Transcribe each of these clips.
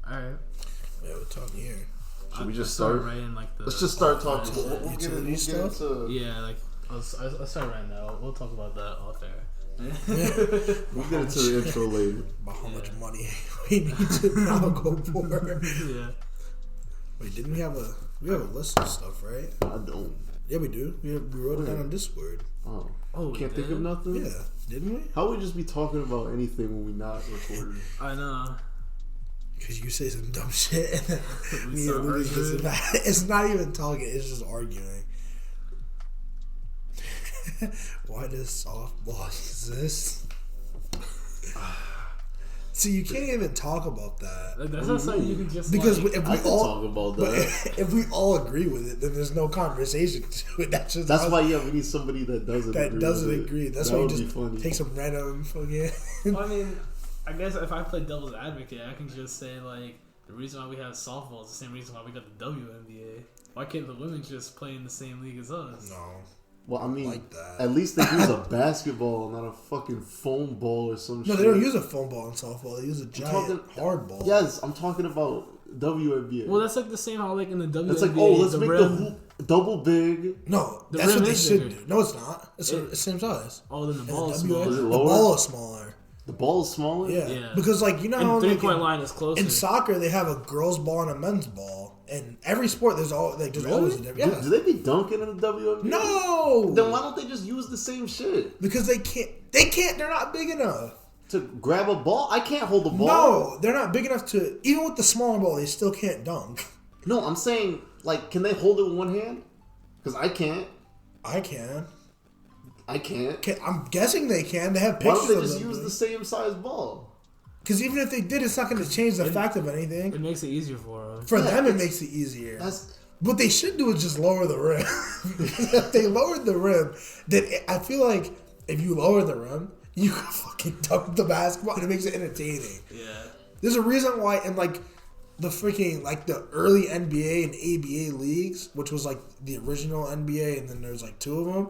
Alright. Yeah, we're talking here. Should we just start? Writing, like, Let's just start talking. We'll get into Yeah, like, I'll start right now. We'll talk about that off air. We'll get into the intro later. About how much money we need to now go for. Yeah. Wait, didn't we have a list of stuff, right? I don't. Yeah, we do. We wrote it down on Discord. Oh, can't think of nothing? Yeah, didn't we? How would we just be talking about anything when we not recording? I know. Because you say some dumb shit and then We start arguing. it's not even talking, it's just arguing. Why does softball exist? See, you can't even talk about that. That's not something you can just, because like, if I we can all talk about that. if we all agree with it, then there's no conversation to it. That's why we need somebody that doesn't agree. That's that why you would just be funny. take some random fucking. I mean, I guess if I play devil's advocate, I can just say, like, the reason why we have softball is the same reason why we got the WNBA. Why can't the women just play in the same league as us? No. Well, I mean, Like that. at least they use a basketball, not a fucking foam ball or some shit. No, they don't use a foam ball in softball. They use a giant hard ball. Yes, I'm talking about WNBA. Well, that's like the same how, like, in the WNBA, it's like, let's make the rim, hoop double big. No, The that's rim what they is should bigger. do. No, it's not. It's the same size. Oh, then the And ball is WNBA, smaller. Is it the lower? ball is smaller. The ball is smaller? Yeah. Yeah. Because, like, you know how And like, three-point line is closer. in soccer they have a girls' ball and a men's ball. In every sport, there's always a different. Yeah. Do they be dunking in the WNBA? No. Then why don't they just use the same shit? Because they can't. They can't. They're not big enough. To grab a ball? I can't hold the ball. No, they're not big enough to. Even with the smaller ball, they still can't dunk. No, I'm saying, like, can they hold it with one hand? Because I can't. I can. I'm guessing they can. They have Why pictures don't they of just them. use the same size ball? Because even if they did, it's not going to change the fact of anything. It makes it easier for them. For them, it makes it easier. That's What they should do is just lower the rim. If they lowered the rim, then I feel like if you lower the rim, you can fucking dunk the basketball and it makes it entertaining. Yeah. There's a reason why in like the freaking like the early NBA and ABA leagues, which was like the original NBA and then there's like two of them,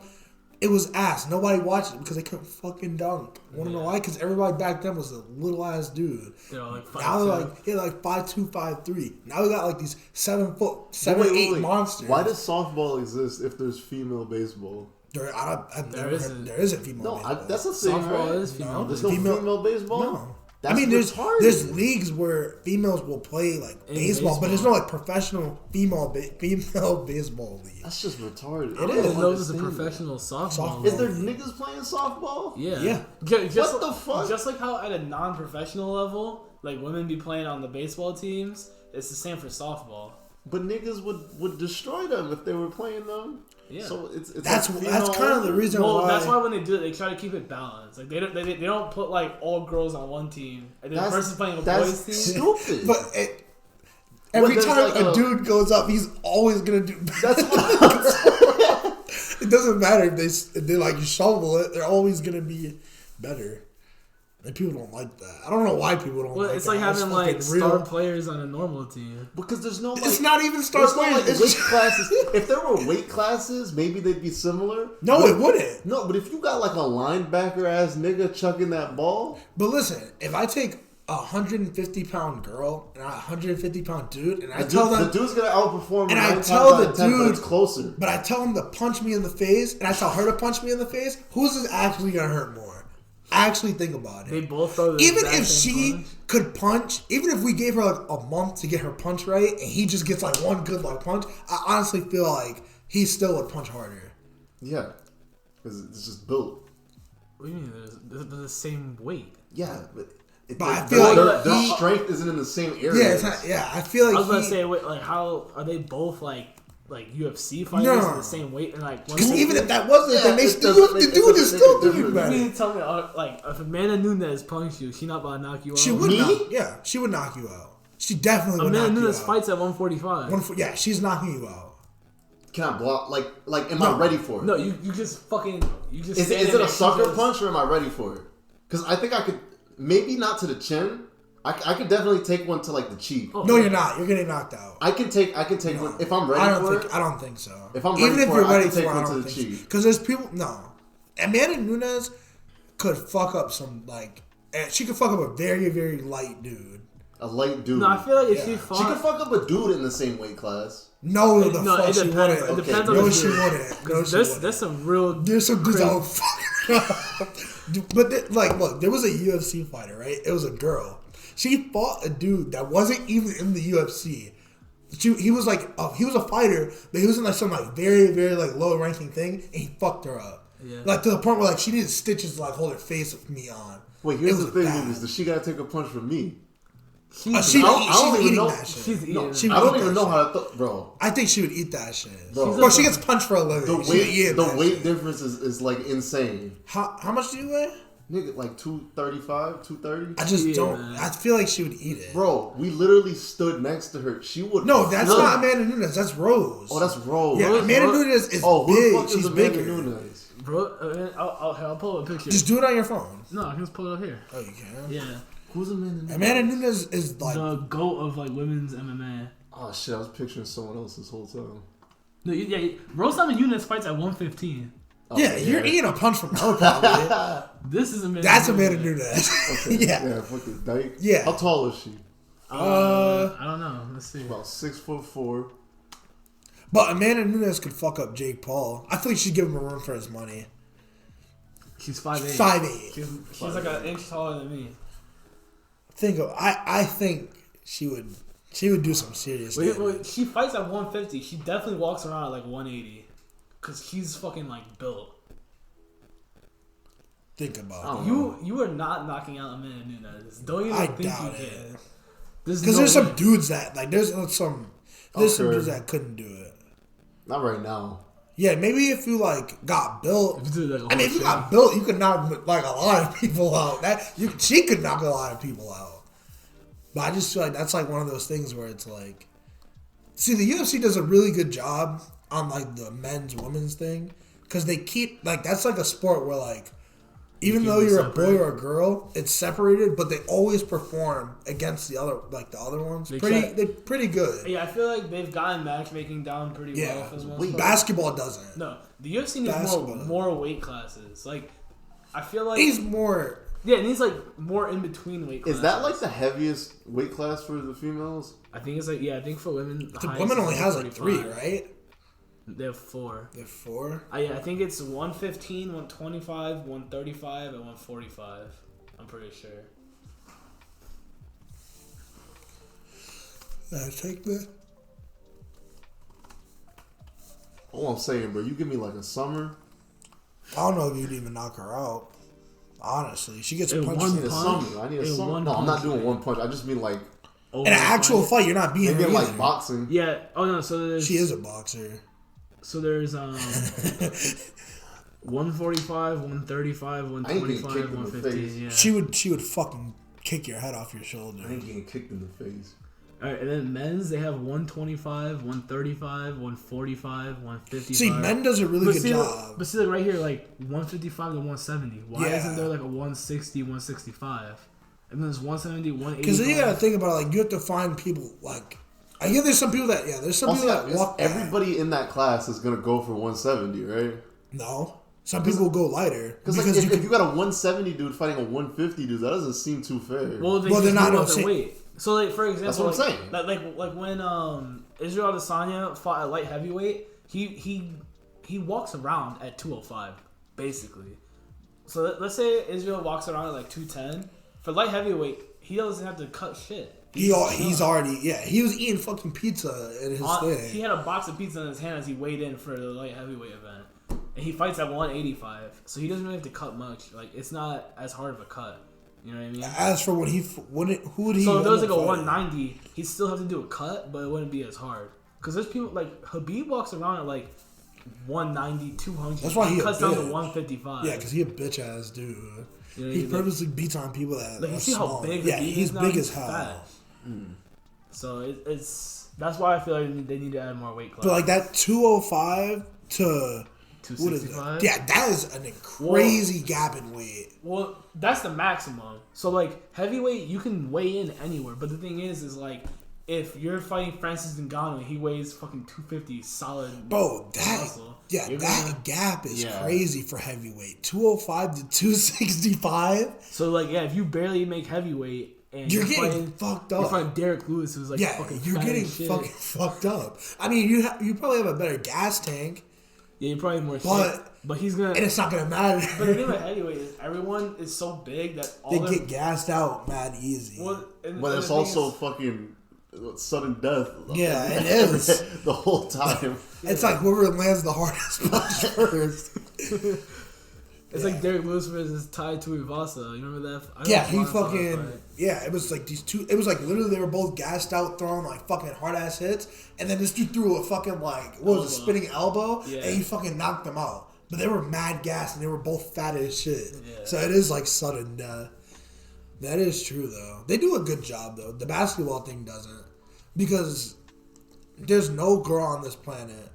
it was ass. Nobody watched it because they couldn't fucking dunk. Wanna know why? Because everybody back then was a little ass dude. They're all like 5'2". Now they're like 5'2", 5'3". Now we got like these 7 foot, 7'8" monsters. Why does softball exist if there's female baseball? I've never isn't. heard there isn't female No, baseball. that's the thing, Softball right? is female. There's no Female- female baseball? No. That's retarded. there's leagues where females will play like In baseball, but there's baseball. no like professional female baseball league. That's just retarded. It I is. don't And those are the understand professional softball. Softball. Is there niggas playing softball? Yeah. Yeah. Just, What the fuck? Just like how at a non-professional level, like women be playing on the baseball teams, it's the same for softball. But niggas would destroy them if they were playing them. Yeah. So it's That's like kind of the reason Well, why. that's why when they do it, they try to keep it balanced. Like they don't put like all girls on one team, and then the person's playing a boys team. Stupid. But every there's time like a dude goes up, he's always gonna do. That's what It doesn't matter if they like you shovel it; they're always gonna be better. And people don't like that. I don't know why people don't. Well, like it's that. like having like fucking star players on a normal team. because there's no. Like, It's not even star there's no, players. like, It's weight just- classes. If there were weight classes, maybe they'd be similar. No, But- it wouldn't. No, but if you got like a linebacker ass nigga chucking that ball, But listen, if I take a 150-pound girl and a 150-pound dude, and I tell them, the dude's gonna outperform. and him I 9 tell times out the of 10, but dude- it's closer. but I tell him to punch me in the face, and I tell her to punch me in the face, who's this actually gonna hurt more? Actually think about it. They both throw the Even exact if same she punch. could punch, even if we gave her like a month to get her punch right, and he just gets like one good like punch, I honestly feel like he still would punch harder. Yeah, because it's just built. What do you mean? They're the same weight. Yeah, but I feel like their he- strength isn't in the same area. Yeah, it's not, yeah. I feel like I was about to he- say, wait, like how are they both like UFC fighters No. in the same weight and like? because even if that wasn't the thing, they it still doesn't the make- dude it is doesn't still make a doing difference. better. you mean to tell me like if Amanda Nunes punched you, she not about to knock you out? She would Me? she would knock you out. She definitely would Amanda knock Nunes you out. fights at 145. Yeah, she's knocking you out. Can I block? Like, am I ready for it? No, you just fucking you just. Is stand it there a and she sucker just- punch or am I ready for it? Because I think I could, maybe not to the chin. I could definitely take one to like the cheek. Oh, No, you're not. You're getting knocked out. I can take one if I'm ready I for it. don't think so. If I'm Even ready if for you're it, I ready can for take it, I one to don't the think so. cheek. Because there's people. No, Amanda Nunes could fuck up some like. She could fuck up a very very light dude. A light dude. No, I feel like if she She fought, could fuck up a dude in the same weight class. No, it fuck she depends. wouldn't. It depends on No, the she dude. wouldn't. No, she There's wouldn't. some real. There's some dudes that would fuck up. But look, there was a UFC fighter, right? It was a girl. She fought a dude that wasn't even in the UFC. He was like, he was a fighter, but he was in like some like very, very like low ranking thing, and he fucked her up. Yeah. Like to the point where like she needed stitches to like hold her face with me on. Wait, here's It the was thing, bad. Lucas. Does she gotta take a punch from me? She's She's I don't even eating know. that shit. She's eating. She I don't would even eat know that how to, bro. I think she would eat that shit. Bro. Bro, she gets punched for a living. The She would weight, eat the that weight shit. difference is like insane. How much do you weigh? Nigga, like 235, 230. I just Yeah, don't. man. I feel like she would eat it. Bro, we literally stood next to her. She would. No, that's flip. not Amanda Nunes. That's Rose. Oh, that's Rose. Yeah, Amanda Nunes is Oh, who big. the fuck is She's Amanda bigger. Nunes? Bro, I'll pull up a picture. Just do it on your phone. No, I can just pull it up here. Oh, you can. Yeah, Who's Amanda Nunes? Amanda Nunes is like. the GOAT of like women's MMA. Oh shit, I was picturing someone else this whole time. No, yeah, Rose Namajunas fights at 115. Oh, Yeah, you're eating a punch from her, probably. This is Amanda. That's Nunes. Amanda Nunes. Okay. Yeah. Yeah, fucking dyke. Yeah. How tall is she? I don't know. Let's see. About 6'4". But Amanda Nunes could fuck up Jake Paul. I feel like she'd give him a run for his money. She's 5'8". 5'8". She's like an inch taller than me. I think she would do some serious damage. She fights at 150. She definitely walks around at like 180. Cause she's fucking like built. Think about Oh. it. You are not knocking out Amanda Nunes. Don't even I think you doubt can. it. There's Because no there's some way. dudes that like there's some Okay. dudes that couldn't do it. Not right now. Yeah, maybe if you like got built. If you do, like, a I mean, if whole you got built, you could knock like a lot of people out. She could knock a lot of people out. But I just feel like that's like one of those things where it's like, see, the UFC does a really good job on like the men's women's thing because they keep like that's like a sport where like even though you're a boy or a girl, it's separated, but they always perform against the other ones. They They're pretty good. Yeah, I feel like they've gotten matchmaking down pretty well Yeah, for the most part. basketball doesn't. No, the UFC needs Basketball. more weight classes. Like, I feel like He's more. yeah, it needs like more in between weight classes. Is that like the heaviest weight class for the females? I think it's like I think for women, the The highest women is only has like 3, 145. right? They have 4. They have 4. I think it's 115, 125, 135, and 145. I'm pretty sure. Take that. All I'm saying, bro, you give me like a summer. I don't know if you'd even knock her out. Honestly, she gets In punched one I need a punch? summer. I need a In summer. one No, I'm not punch, doing right? one punch. I just mean like Oh, in an actual fight. You're not beating her maybe in either. like boxing. Yeah. Oh no. So there's She is a boxer. So there's 145, 135, I ain't 125, getting kicked in the 115. face. Yeah. She would fucking kick your head off your shoulder. I ain't getting kicked in the face. All right, and then men's they have 125, 135, 145, 155. See, men does a really But good see, job. But see, like right here, like 155 to 170. Why Yeah. isn't there like a 160, 165? And then there's 170, 180. Because then you gotta think about it, like you have to find people like. I hear there's some people that there's some Also, people that walk. everybody in that class is gonna go for 170, right? No, some people will go lighter Because like, if you got a 170 dude fighting a 150 dude, that doesn't seem too fair. Well, Well, they're not move up the their same- weight. So, like for example, That's what I'm like, saying. Like when Israel Adesanya fought at light heavyweight, he walks around at 205 basically. So let's say Israel walks around at like 210 for light heavyweight. He doesn't have to cut shit. he's already he was eating fucking pizza in his thing. He had a box of pizza in his hand as he weighed in for the light heavyweight event, and he fights at 185. So he doesn't really have to cut much. Like it's not as hard of a cut. You know what I mean? As for who would he? So if there was like end a up fighting? 190, he'd still have to do a cut, but it wouldn't be as hard. Because there's people like Habib walks around at like 190, 200. That's why he a cuts down to bitch. 155. Yeah, because he a bitch ass dude. You know what I He mean? purposely beats on people that Like are you see small. how big Yeah, Habib he's is now? big He's as hell. fat. So it's that's why I feel like they need to add more weight class. But like that 205 to what is 265. that? Yeah, that is a crazy gap in weight. Well, that's the maximum. So like heavyweight, you can weigh in anywhere. But the thing is like if you're fighting Francis Ngannou, he weighs fucking 250 solid. Bro, muscle. that You're that gonna- gap is Yeah. crazy for heavyweight. 205 to 265. So like yeah, if you barely make heavyweight, And you're getting fucked up. You're fighting Derek Lewis, who's like fucking you're fat getting as shit. fucking fucked up. I mean, you probably have a better gas tank. Yeah, you're probably more shit. But he's gonna. And it's not gonna matter. But the thing about heavyweight is everyone is so big that they get gassed out mad easy. Well, but it's also fucking sudden death. Yeah, it is. The whole time. It's like whoever lands the hardest punch first. It's like Derek Lewis versus Tai Tuivasa. You remember that? He fucking... Yeah, it was like these two... It was like literally they were both gassed out, throwing like fucking hard-ass hits. And then this dude threw a fucking like... What was it? Spinning elbow? Yeah. And he fucking knocked them out. But they were mad gassed and they were both fat as shit. Yeah. So it is like sudden death. That is true though. They do a good job though. The basketball thing doesn't. Because there's no girl on this planet.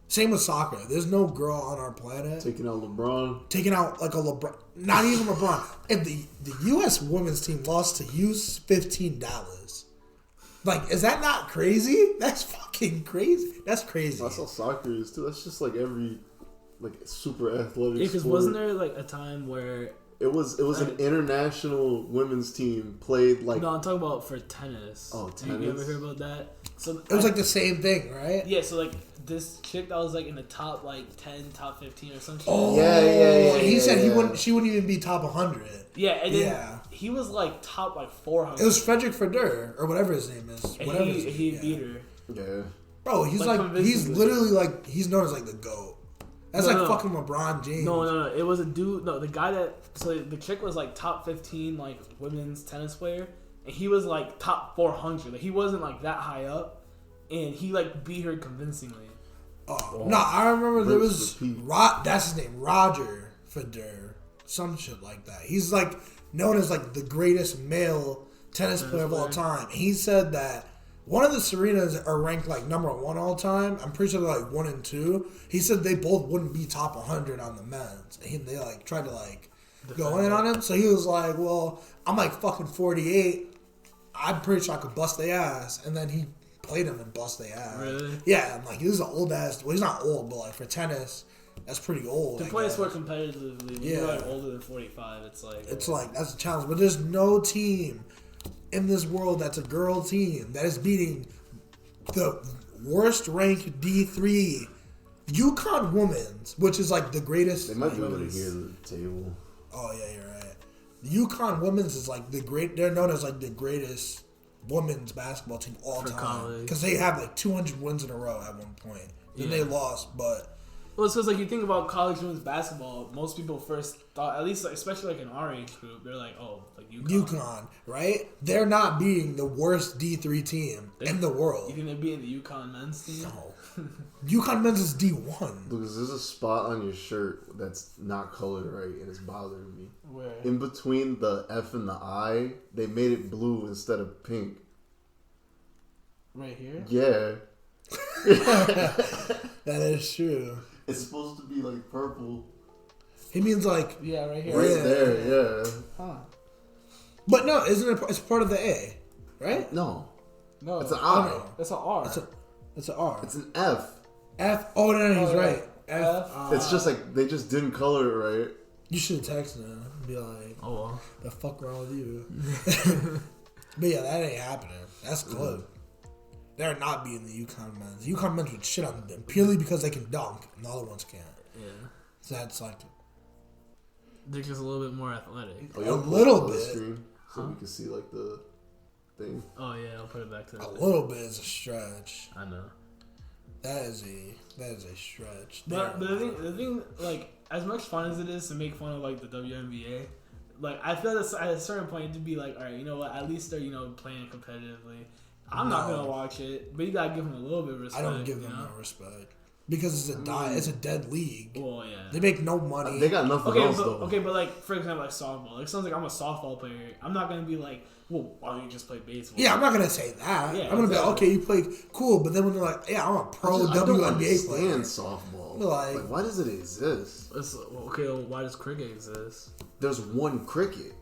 Same with soccer. There's no girl on our planet. Taking out LeBron. Taking out like a LeBron. Not even LeBron. If the U.S. women's team lost to use $15. Like, is that not crazy? That's fucking crazy. That's crazy. That's how soccer is too. That's just like every like super athletic. Yeah, because wasn't there like a time where it was an international women's team played like. No, I'm talking about for tennis. Oh, tennis. You ever hear about that? So it was like the same thing, right? Yeah. So like this chick that was like in the top like 10, top 15 or something. Oh yeah. He said she wouldn't even be top 100. Yeah, and then he was like top like 400. It was Frederick Federer or whatever his name is. And whatever he beat her. Yeah. Bro, he's literally like he's known as like the GOAT. That's fucking LeBron James. No. It was a dude. No, the guy that. So the chick was like top 15 like women's tennis player, and he was like top 400. Like he wasn't like that high up, and he like beat her convincingly. No, I remember there was that's his name, Roger Federer, some shit like that. He's like known as like the greatest male tennis player of all time. He said that one of the Serenas are ranked like number 1 all time. I'm pretty sure they're like 1 and 2. He said they both wouldn't be top 100 on the men's. And they like tried to like go in on him. So he was like, well, I'm like fucking 48. I'm pretty sure I could bust their ass. And then he played him and bust their ass. Really? Yeah. I'm like, this is an old ass. Well, he's not old, but like for tennis, that's pretty old. To play a sport competitively, when you're like older than 45, it's like that's a challenge. But there's no team in this world that's a girl team that is beating the worst ranked D3 UConn women's, which is like the greatest. They might be able to hear the table. Oh yeah, you're right. The UConn women's is like they're known as like the greatest women's basketball team all time because they have like 200 wins in a row at one point. Then they lost, but. Well, it's because like you think about college women's basketball, most people first thought, at least like, especially like in our age group, they're like, oh, like UConn, right? They're not beating the worst D3 team in the world. You think they're beating the UConn men's team? No. UConn men's is D1. Lucas, there's a spot on your shirt that's not colored right, and it's bothering me. Where? In between the F and the I, they made it blue instead of pink. Right here? Yeah. That is true. It's supposed to be like purple. He means like right here, right there, yeah. Huh? But no, isn't it? It's part of the A, right? No, it's an I. Oh, no. It's an R. It's an R. It's an F. F. Oh no, he's right. F. It's just like they just didn't color it right. You should have texted him and be like, "Oh well, the fuck wrong with you?" But yeah, that ain't happening. That's good. They're not beating the UConn men's. The UConn men's would shit on them purely because they can dunk and the other ones can't. Yeah. So that's like... They're just a little bit more athletic. A little bit. Screen so we can see like the thing. Oh yeah, I'll put it back to a little bit is a stretch. I know. That is a stretch. But the thing, like, as much fun as it is to make fun of like the WNBA, like I feel that at a certain point to be like, all right, you know what? At least they're playing competitively. I'm not gonna watch it, but you gotta give them a little bit of respect. I don't give them no respect because it's a dead league. Well, yeah, they make no money. They got nothing else though. Okay, but like for example, like softball. Like sounds like I'm a softball player. I'm not gonna be like, well, why don't you just play baseball? Yeah, I'm not gonna say that. Yeah, I'm gonna be like, okay, you play cool, but then when they're like, yeah, I'm a pro WNBA player. I don't softball. Like, why does it exist? Okay, well, why does cricket exist? There's one cricket.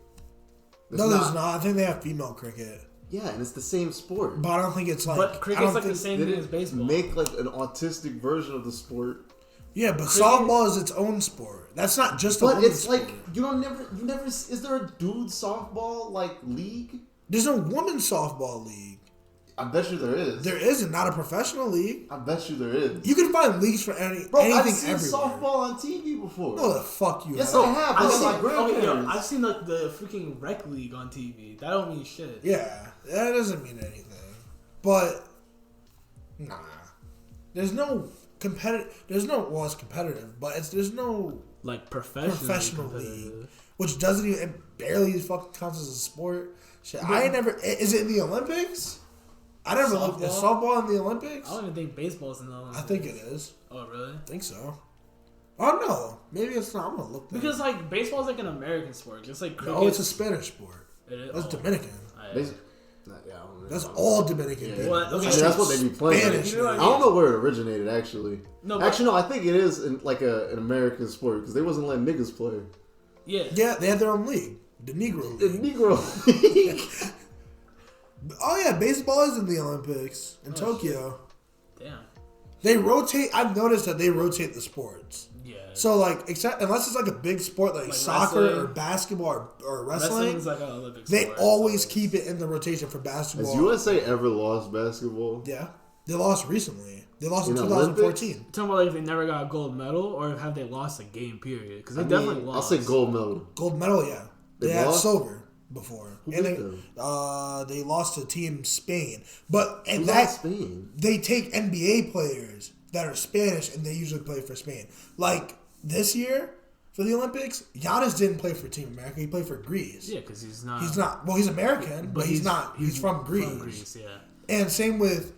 There's not. I think they have female cricket. Yeah, and it's the same sport. But I don't think it's like... But cricket's like the same thing as baseball. Make like an autistic version of the sport. Yeah, but softball is its own sport. That's not just a But it's sport. like, you never... Is there a dude softball, like, league? There's no women's softball league. I bet you there is. There isn't, not a professional league. I bet you there is. You can find leagues for anything I've seen everywhere. softball on TV before. No, the fuck you. Yes, have. I have. I've That's seen, my grandparents. I've seen like the freaking rec league on TV. That don't mean shit. Yeah, that doesn't mean anything. But nah, there's no competitive. Well, it's competitive, but there's no Like professional league, which doesn't even it barely fucking counts as a sport. Shit, I ain't never. Is it in the Olympics? I never looked at softball in the Olympics. I don't even think baseball's in the Olympics. I think it is. Oh really? I think so. Oh no, maybe it's not. I'm gonna look that Because up. like baseball's like an American sport, just like cricket. No, it's a Spanish sport. It is? That's Oh. Dominican. Yeah, I don't know. That's all Dominican. Yeah. Baby. Well, okay. I mean, that's what they be playing. Spanish. You know what I don't know where it originated, actually. No, but- Actually, no, I think it is in, like an American sport because they wasn't letting niggas play. Yeah. Yeah, they had their own league, the Negro The League. Negro League. Oh yeah, baseball is in the Olympics in Tokyo. Damn. They rotate. I've noticed that they rotate the sports. Yeah. So like, except unless it's like a big sport like soccer wrestling. or basketball or wrestling, Wrestling's like an Olympic they sport. always keep it in the rotation for basketball. Has USA ever lost basketball? Yeah, they lost recently. They lost in In 2014. Talking about like if they never got a gold medal or have they lost a game period? Because they definitely lost. I'll say gold medal. Gold medal, yeah. They They had lost? silver before, Who and beat they lost to Team Spain. But and Who's that on Spain? they take NBA players that are Spanish and they usually play for Spain. Like this year for the Olympics, Giannis didn't play for Team America. He played for Greece. Yeah, because he's not. He's not. Well, he's American, but he's not. He's from Greece. From Greece, yeah. And same with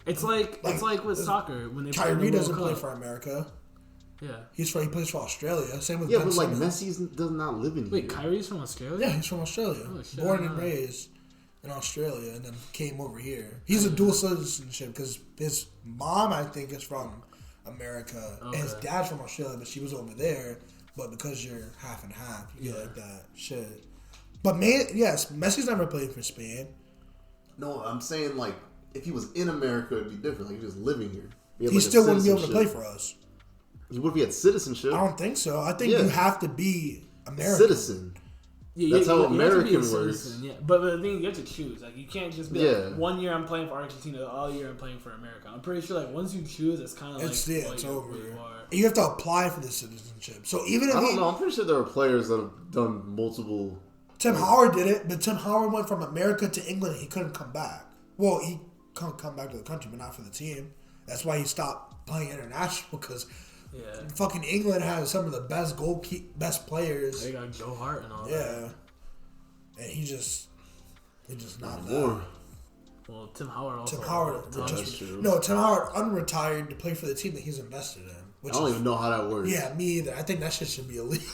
It's like with soccer when they play in Kyrie the doesn't World play Cup. for America. Yeah. He plays for Australia. Same with Yeah, Ben but like Simmons. Messi does not live in Wait, here. Kyrie's from Australia? Yeah, he's from Australia. Oh, shit, Born I and know. raised in Australia, and then came over here. He's a dual citizenship because his mom, I think, is from America, and his Okay. dad's from Australia, but she was over there. But because you're half and half, you get Yeah. like that shit. But yes, Messi's never played for Spain. No, I'm saying like if he was in America, it'd be different. Like he's just living here. He still wouldn't be able to play for us. What if he had citizenship? I don't think so. I think Yeah. you have to be American. Citizen. Yeah, That's how you have to be a American citizen, works. Yeah, but the thing you have to choose. Like you can't just be Yeah. like 1 year I'm playing for Argentina, the other year I'm playing for America. I'm pretty sure like once you choose, it's kind of like It's what over. what you are. You have to apply for the citizenship. So even if I don't know. I'm pretty sure there are players that have done multiple. Tim Howard did it, but Tim Howard went from America to England and he couldn't come back. Well, he couldn't come back to the country, but not for the team. That's why he stopped playing international because Yeah. fucking England has some of the best best players. They got Joe Hart and all that. Yeah, and he just not that. More. Well, Tim Howard also. Tim Howard, that's true. Tim Howard unretired to play for the team that he's invested in. I Which don't is, even know how that works. yeah, me either. I think that shit should be illegal.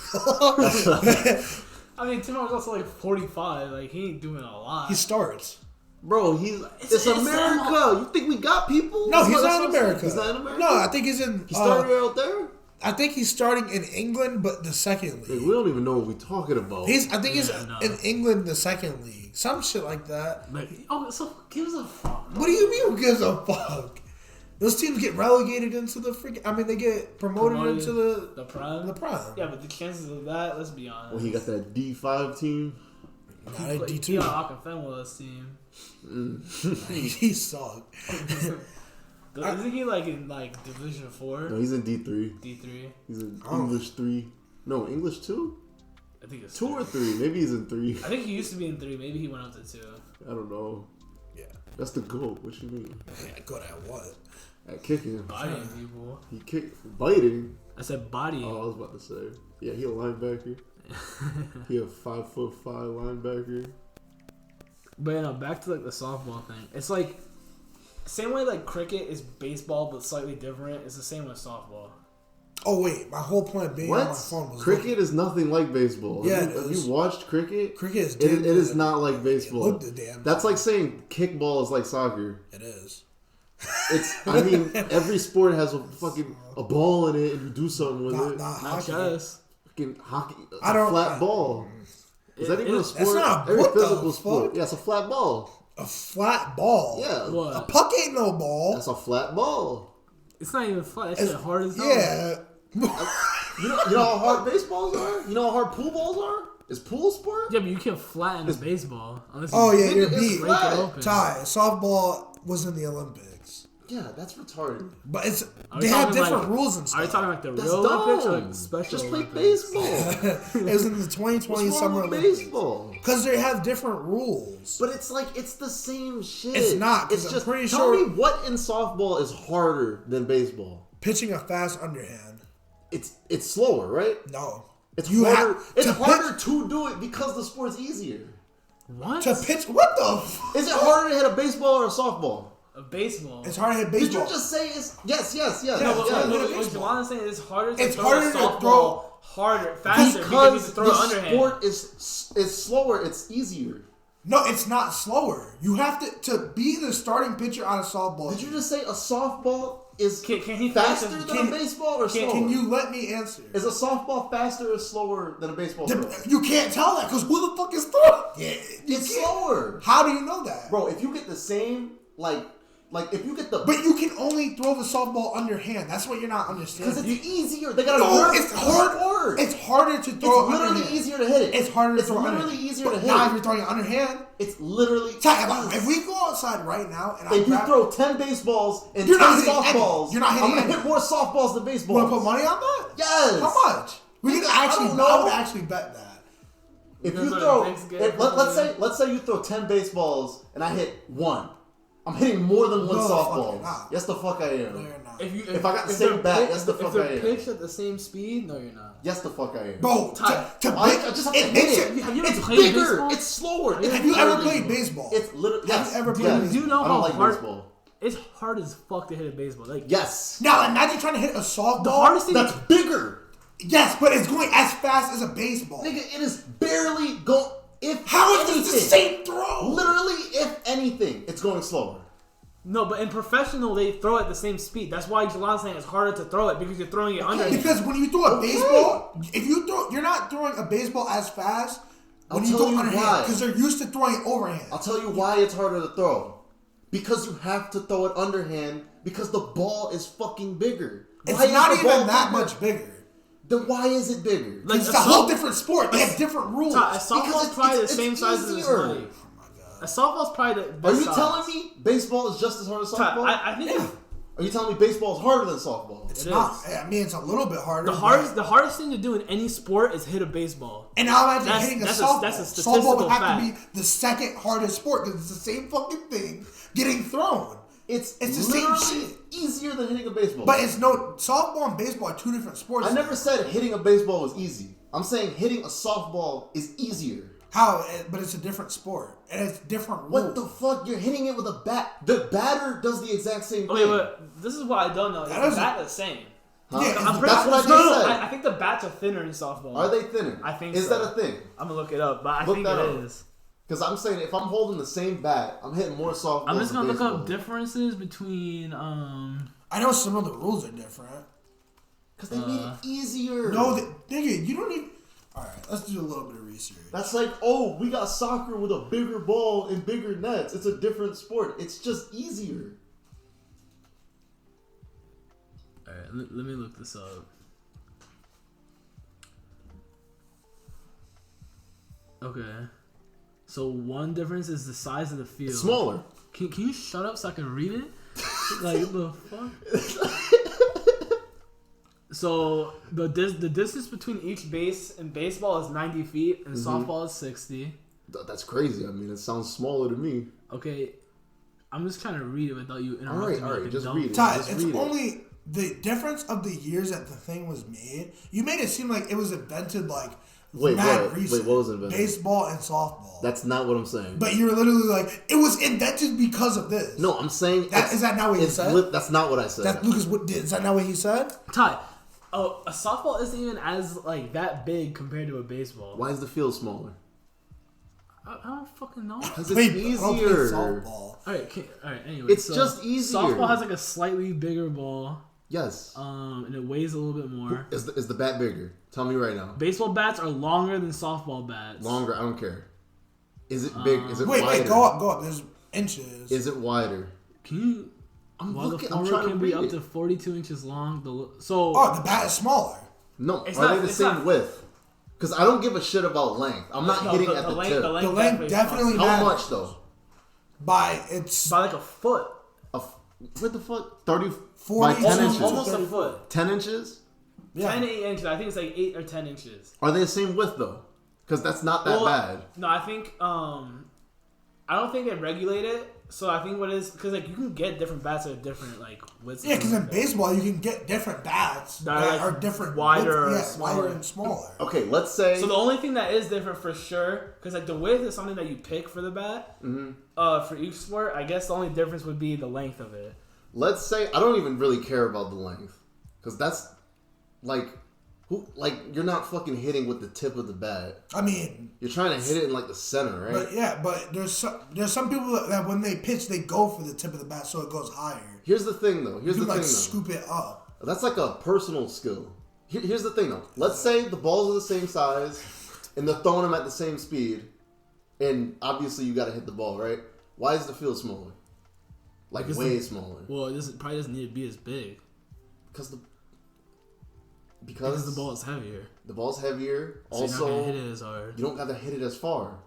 I mean, Tim Howard's also like 45. Like he ain't doing a lot. He starts. Bro, it's America. You think we got people? No, he's That's not what in I'm saying. America. He's not in America. No, I think he's in. He started out there. I think he's starting in England, but the second Like, league. we don't even know what we're talking about. I think he's no. in England, the second league, some shit like that. But so who gives a fuck? What do you mean? Who gives a fuck? Those teams get relegated into the freaking. I mean, they get promoted into the prime. the prime. Yeah, but the chances of that, let's be honest. Well, he got that D5 team. Not He D2. on Akafenwala's team. He sucked. Isn't he like in like Division 4? No, he's in D3. D3? He's in English 3. No, English 2? I think it's 2 or 3. Maybe he's in 3. I think he used to be in 3. Maybe he went up to 2. I don't know. Yeah. That's the GOAT. What you mean? Yeah, good at what? At kicking. Bodying people. He kicked. Biting. I said body. Oh, I was about to say. Yeah, he a linebacker. He a 5'5" linebacker. But you know, back to like the softball thing. It's like same way like cricket is baseball but slightly different. It's the same with softball. Oh wait, my whole point being on my phone was Cricket is nothing like baseball. Yeah, Have you watched cricket? Cricket is it is not like baseball. It looked the damn. That's like saying kickball is like soccer. It is. It's. I mean, every sport has a fucking a ball in it, and you do something with it. Not Not hockey. just. Fucking hockey. I don't- flat ball. Is that even a sport? That's not Every what the physical sport. fuck? Yeah, it's a flat ball. A flat ball. Yeah. What? A puck ain't no ball. That's a flat ball. It's not even fun. It's hard as hell. Yeah. You know how hard baseballs are? You know how hard pool balls are? Is pool a sport? Yeah, but you can't flatten a baseball. Unless Oh, you yeah, you're it's beat. flat. break it open. Ty, softball was in the Olympics. Yeah, that's retarded. But Are they we have talking different like- rules and Are you stuff. talking like the That's real Olympics or like dumb. special Just play Olympics? baseball. It was in the 2020 What's Summer wrong with Olympics. baseball? Because they have different rules. But it's like it's the same shit. It's not, 'cause It's I'm just pretty tell sure- me what in softball is harder than baseball. Pitching a fast underhand. It's slower, right? No. It's You harder. have It's to harder to do it because the sport's easier. What? To pitch, what the fuck? Is it harder to hit a baseball or a softball? A baseball. It's hard to hit Did baseball. you just say it's yes? Yeah, What yeah. Jelana's saying is harder to It's throw harder a to softball throw- harder, faster because you Because can throw the it underhand. sport is slower. It's easier. No, it's not slower. You have to be the starting pitcher on a softball. Did you just say a softball is Can he faster finish than a baseball or slower? Can you let me answer? Is a softball faster or slower than a baseball throw? You can't tell that because who the fuck is throwing? Yeah, you It's can't. slower. How do you know that? Bro, if you get the same, like if you get the... But you can only throw the softball underhand. That's what you're not understanding. Because it's easier. They gotta No, learn it's the hard. sport. It's harder to It's throw literally underhand. easier to hit it. It's harder to It's throw literally underhand. easier But to hit now if it. you're throwing it underhand, It's literally... if we go outside right now and I If you grab, throw 10 baseballs and You're 10 not hitting any. softballs, You're not hitting I'm gonna any. hit more softballs than you baseballs. want to put money on that? Yes. How much? We could I actually. don't I know. would actually bet that. If Because you of throw, the next game, let's say you throw 10 baseballs and I hit one. I'm hitting more than one No, the fuck softball. you're not. Yes, the fuck I am. No, you're not. If I got the if same they're bat, pitched- that's the fuck If they're I am. pitched at the same speed, no, you're not. Yes, the fuck I am. Bro, Ty, to I pick, just have to it hit makes it. it. Have you ever It's played bigger. baseball? It's slower. Have you ever played baseball? It's literally. Have Yes. you ever Do played you, baseball? do you know I how don't like hard? baseball. It's hard as fuck to hit a baseball. Like Yes. Now imagine trying to hit a softball. the hardest thing. That's bigger. Yes, but it's going as fast as a baseball. Nigga, it is barely going. If How is anything, this the same throw? Literally, if anything, it's going slower. No, but in professional, they throw at the same speed. That's why Jelana's saying it's harder to throw it because you're throwing it underhand. Because when you throw a baseball, if you throw, you're not throwing a baseball as fast when I'll you tell throw you underhand why. because they're used to throwing it overhand. I'll tell you why it's harder to throw. Because you have to throw it underhand because the ball is fucking bigger. It's Why is not the even ball that bigger? much bigger. Then why is it bigger? Like, It's a whole different sport. They have different rules. A softball's it's- probably the it's same size as this easier. money. A softball's probably the Are best you size. telling me baseball is just as hard as softball? I think Yeah. Are you telling me baseball is harder than softball? It's It not. is. I mean, it's a little bit harder. the hardest thing to do in any sport is hit a baseball. And now imagine That's- hitting a that's a- softball. that's a Softball statistical would have fact. to be the second hardest sport because it's the same fucking thing getting thrown. It's the same literally shit. easier than hitting a baseball. But it's no softball and baseball are two different sports. I never said hitting a baseball was easy. I'm saying hitting a softball is easier. How, but it's a different sport and it's different rules. What the fuck? You're hitting it with a bat. The batter does the exact same thing. Okay, but this is what I don't know. Is That the is- bat the same? Huh? Yeah, I'm pretty That's what I just no, said. I think the bats are thinner in softball. Are they thinner? I think Is so. that a thing? I'm gonna look it up, but I Look think that it up. is. Because I'm saying if I'm holding the same bat, I'm hitting more softballs. I'm just gonna than look up baseball. differences between I know some of the rules are different. Because they made it easier. No, nigga, you don't need. All right, let's do a little bit of research. That's like, oh, we got soccer with a bigger ball and bigger nets. It's a different sport. It's just easier. Alright, let me look this up. Okay. So one difference is the size of the field. It's smaller. Can you shut up so I can read it? Like the fuck? So the distance between each base in baseball is 90 feet and softball is 60. That's crazy. I mean, it sounds smaller to me. Okay, I'm just trying to read it without you interrupting me. All right, like a just dumb- read it. Ty, Just it's read it. only the difference of the years that the thing was made. You made it seem like it was invented like Wait, mad what? recent. Wait, what was invented? Baseball and softball. That's not what I'm saying. But you were literally like, it was invented because of this. No, I'm saying Is that not what you said? That's not what I said. That Lucas, is that not what he said? Ty, oh, a softball isn't even as like that big compared to a baseball. Why is the field smaller? I don't fucking know. Because I it's don't play easier. softball. Alright, anyway. It's just easier. Softball has like a slightly bigger ball, Yes. and it weighs a little bit more. Is the bat bigger? Tell me right now. Baseball bats are longer than softball bats. Longer? I don't care. Is it big? Is it Wait, wider? wait, go up. There's inches. Is it wider? Can you? I'm While looking. the I'm forward trying to can be read up it. to 42 inches long. So Oh, the bat is smaller. No, It's are not- they the it's same not- width? Because I don't give a shit about length. I'm not hitting at the tip. The length definitely How matters. much though? By like a foot. What the fuck? 30, 40 by 10 inches. Almost a foot. 10 inches? Yeah. 10 to 8 inches. I think it's like 8 or 10 inches. Are they the same width though? Because that's not that bad. No, I think I don't think they regulate it. So I think what is because like you can get different bats at different like widths. Yeah, because in baseball you can get different bats that are different, wider, wider and smaller. Okay, let's say. So the only thing that is different for sure, because like the width is something that you pick for the bat. For each sport, I guess the only difference would be the length of it. Let's say I don't even really care about the length, because that's like. You're not fucking hitting with the tip of the bat. I mean, you're trying to hit it in like the center, right? But there's some people that when they pitch they go for the tip of the bat so it goes higher. Here's the thing though. Scoop it up. That's like a personal skill. Here's the thing though. Let's say the balls are the same size, and they're throwing them at the same speed, and obviously you got to hit the ball, right? Why is the field smaller? Like way smaller. Well, it probably doesn't need to be as big. Because the ball is heavier. The ball's heavier. So also, you're not gonna hit it as hard. You don't have to hit it as far.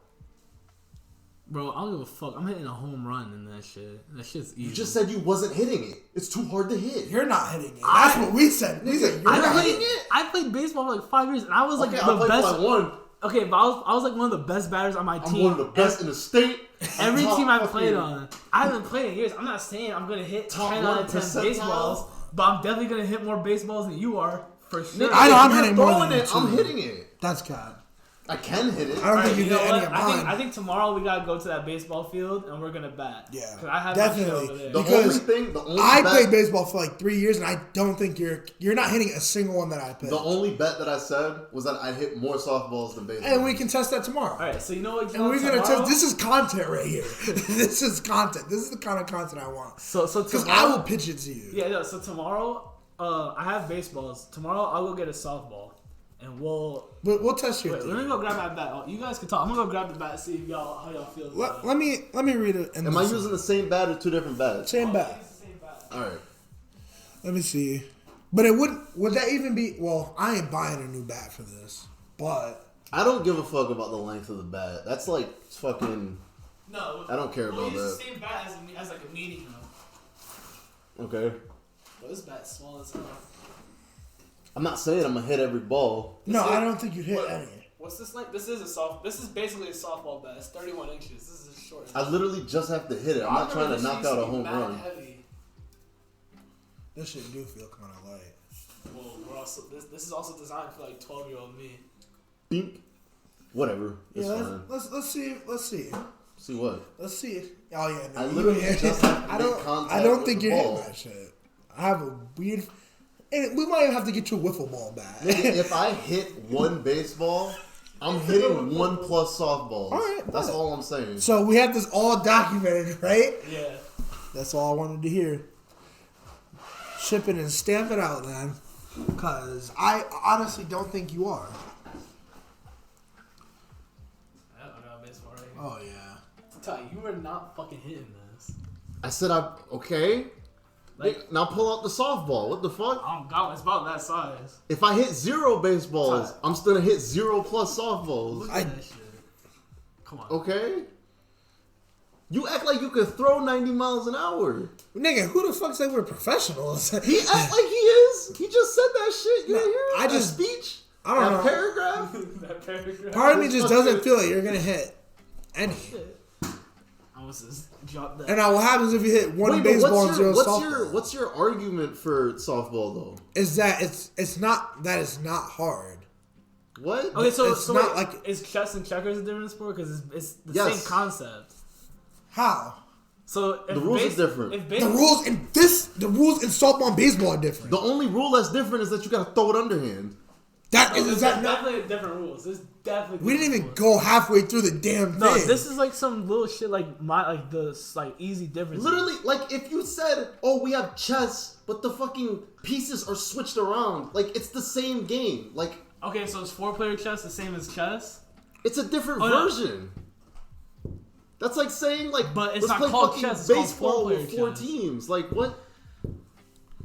Bro, I don't give a fuck. I'm hitting a home run in that shit. That shit's easy. You just said you wasn't hitting it. It's too hard to hit. You're not hitting it. That's what we said. We said you're not hitting it. I played baseball for like 5 years, and I was like the best. For like one. Okay, but I was like one of the best batters on my team. I'm one of the best in the state. Every team I played on. I haven't played in years. I'm not saying I'm gonna hit 10 out of 10 baseballs, but I'm definitely gonna hit more baseballs than you are. For sure. I know I'm hitting more than it. I'm hitting it. That's God. I can hit it. I don't think you hit any of mine. I think tomorrow we gotta go to that baseball field and we're gonna bat. Yeah, I have definitely. Over there. Because I bet, played baseball for like 3 years, and I don't think you're not hitting a single one that I played. The only bet that I said was that I'd hit more softballs than baseball. And we can test that tomorrow. All right, so you know what? And we're gonna test. This is content right here. This is content. This is the kind of content I want. So because I will pitch it to you. Yeah. No, so tomorrow. I have baseballs. Tomorrow I'll go get a softball, and we'll test your. Wait, let me go grab my bat. You guys can talk. I'm gonna go grab the bat and see how y'all feel. Let me read it. Am I using the same bat or two different bats? Same bat. All right. Let me see. But it would that even be? Well, I ain't buying a new bat for this. But I don't give a fuck about the length of the bat. That's like fucking. No, I don't care about that. Use the same bat as like a medium. Okay. But this bat's small as hell. I'm not saying I'm gonna hit every ball. I don't think you hit any. What's this like? This is basically a softball bat. It's 31 inches. This is a short. I literally just have to hit it. I'm not trying to knock out a home run. Heavy. This shit do feel kind of light. Well, we're also this is also designed for like 12-year-old me. Bink. Whatever. It's fine. Let's see. See what? Let's see. Oh yeah. No, I literally just have to make contact. I don't think with you're the ball. hitting that shit. I have a weird. And we might even have to get you a wiffle ball bat. If I hit one baseball, I'm hitting 1+ softballs. All right, that's all I'm saying. So we have this all documented, right? Yeah. That's all I wanted to hear. Ship it and stamp it out, then. Because I honestly don't think you are. I got baseball right here. Oh, yeah. Ty, you are not fucking hitting this. I said okay. Like, now pull out the softball. What the fuck? Oh God, it's about that size. If I hit 0 baseballs, Ty. I'm still gonna hit 0+ softballs. Look at that shit. Come on. Okay. You act like you could throw 90 miles an hour. Nigga, who the fuck said we're professionals? He act like he is. He just said that shit. You didn't hear it? I just speech. I don't know. Paragraph. That paragraph. Part of me just doesn't feel like you're gonna hit any. I was just drop that. And now what happens if you hit one Wait, baseball and 0 softball? What's your argument for softball though? Is that it's not hard. What? Okay, so It's not wait, like- is chess and checkers a different sport? Because it's the Yes. same concept. How? So if The rules is different. If The rules in softball and baseball are different. The only rule that's different is that you gotta throw it underhand. There's definitely different rules. There's definitely. We didn't even rules. go halfway through the damn thing. No, this is like some little shit like easy differences. Literally, like if you said, "Oh, we have chess, but the fucking pieces are switched around," like it's the same game. Like Okay, so is 4-player chess the same as chess? it's a different no. version. That's like saying like, But it's let's not play called fucking chess, it's called baseball 4-player with 4 chess. teams. Like what?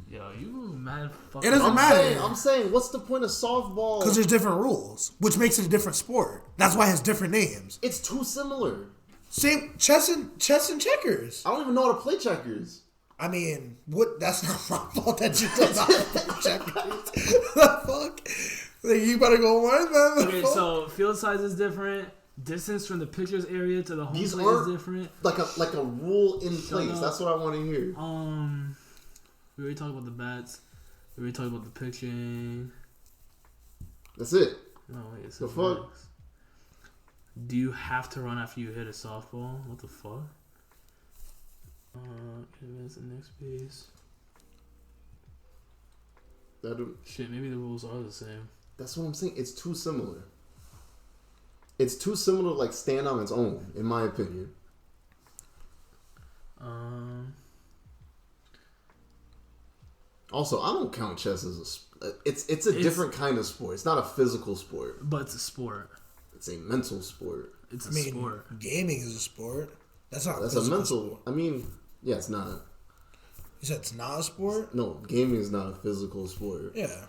Yeah, Yo, you mad fucking. It doesn't matter. I'm saying, what's the point of softball? Because there's different rules, which makes it a different sport. That's why it has different names. It's too similar. Same chess and checkers. I don't even know how to play checkers. I mean, what? That's not my fault that you don't know how to play checkers. The fuck? Like, you better go learn them. Okay, so field size is different. Distance from the pitcher's area to the home plate is different. Like a rule in place. up. That's what I want to hear. We already talked about the bats. We already talked about the pitching. That's it. No, wait, it's The fuck? next. Do you have to run after you hit a softball? What the fuck? Advance the next base. Shit, maybe the rules are the same. That's what I'm saying. It's too similar. It's too similar to like stand on its own, in my opinion. Also, I don't count chess as it's a different kind of sport. It's not a physical sport. But it's a sport. It's a mental sport. It's a sport. Gaming is a sport. That's not. That's a mental. Sport. I mean, yeah, it's not. You said it's not a sport? No, gaming is not a physical sport. Yeah.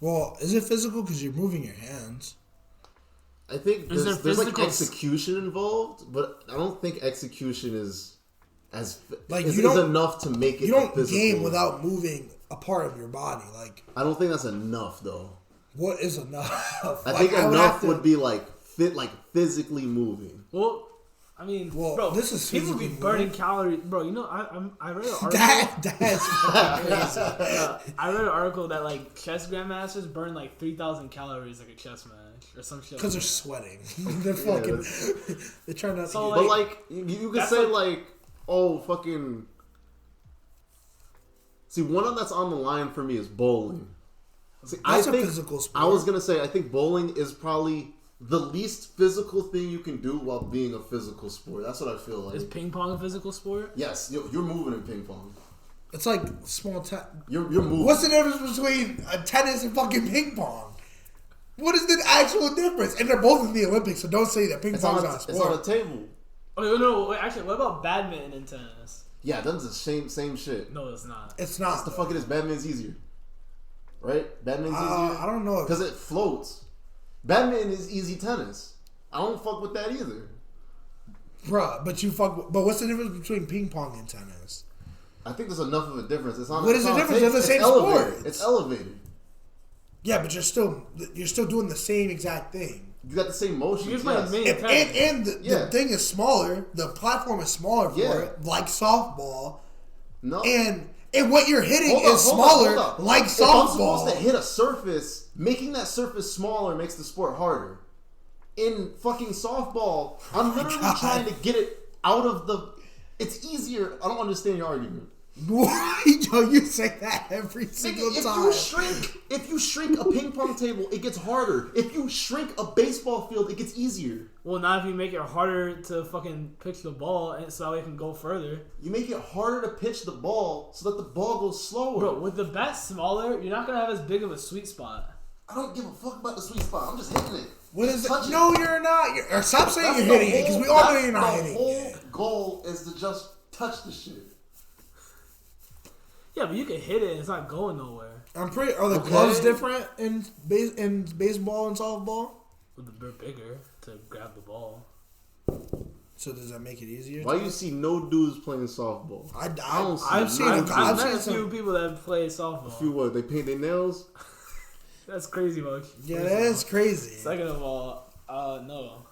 Well, is it physical because you're moving your hands? I think there's like execution involved, but I don't think execution is as like is enough to make it. You don't physical. game without moving a part of your body. Like, I don't think that's enough, though. What is enough? I think enough would be like physically moving. Well, I mean, bro, this is people be burning calories, bro. You know, I read an article. That's fucking crazy. I read an article that like chess grandmasters burn like 3,000 calories like a chess match or some shit. Because they're sweating. They're fucking. They're trying not to. So, but like you could say like, oh fucking. See, one that's on the line for me is bowling. See, that's a physical sport. I was gonna say I think bowling is probably the least physical thing you can do while being a physical sport. That's what I feel like. Is ping pong a physical sport? Yes, you're moving in ping pong. It's like small You're moving. What's the difference between tennis and fucking ping pong? What is the actual difference? And they're both in the Olympics, so don't say that ping pong's not a sport. It's on a table. Oh no! Wait, actually, what about badminton and tennis? Yeah, that's the same shit. No, it's not. It's not. That's the fuck it is. Badminton's easier, right? Badminton's easier. I don't know because it floats. Badminton is easy tennis. I don't fuck with that either. Bruh, but what's the difference between ping pong and tennis? I think there's enough of a difference. It's on. What is the difference? They're the same sport. sport. It's elevated. Yeah, but you're still doing the same exact thing. You got the same motion. Yes. And the thing is smaller. The platform is smaller for it, like softball. No. And what you're hitting is smaller, like softball. If I'm supposed to hit a surface, making that surface smaller makes the sport harder. In fucking softball, I'm literally trying to get it out of the... It's easier. I don't understand your argument. Yo, you say that every single time. If you shrink a ping pong table, it gets harder. If you shrink a baseball field, it gets easier. Well, now if you make it harder to fucking pitch the ball, and so it can go further. You make it harder to pitch the ball so that the ball goes slower. Bro, with the bat smaller, you're not gonna have as big of a sweet spot. I don't give a fuck about the sweet spot. I'm just hitting it. What is it? No, you're not. Or stop saying you're hitting it, because we all know you're not hitting it. The whole goal is to just touch the shit. Yeah, but you can hit it and it's not going nowhere. Are the gloves different in baseball and softball? Well, they're bigger to grab the ball. So does that make it easier? Why you see no dudes playing softball? I've seen a few people that play softball. A few what? They paint their nails? That's crazy, much. Yeah, that is crazy. Second of all, no.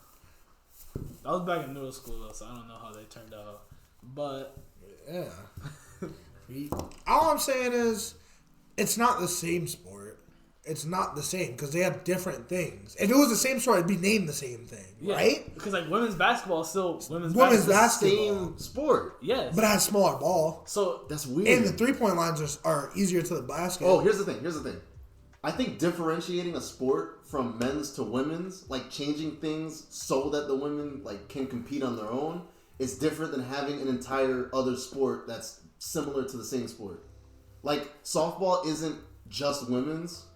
I was back in middle school though, so I don't know how they turned out. But yeah. All I'm saying is, it's not the same sport. It's not the same because they have different things. If it was the same sport, it'd be named the same thing, right? Because like women's basketball is still women's basketball. Same sport. Yes, but it has smaller ball. So that's weird. And the 3-point lines are easier to the basket. Oh, here's the thing. I think differentiating a sport from men's to women's, like changing things so that the women like can compete on their own, is different than having an entire other sport that's similar to the same sport. Like softball isn't just women's,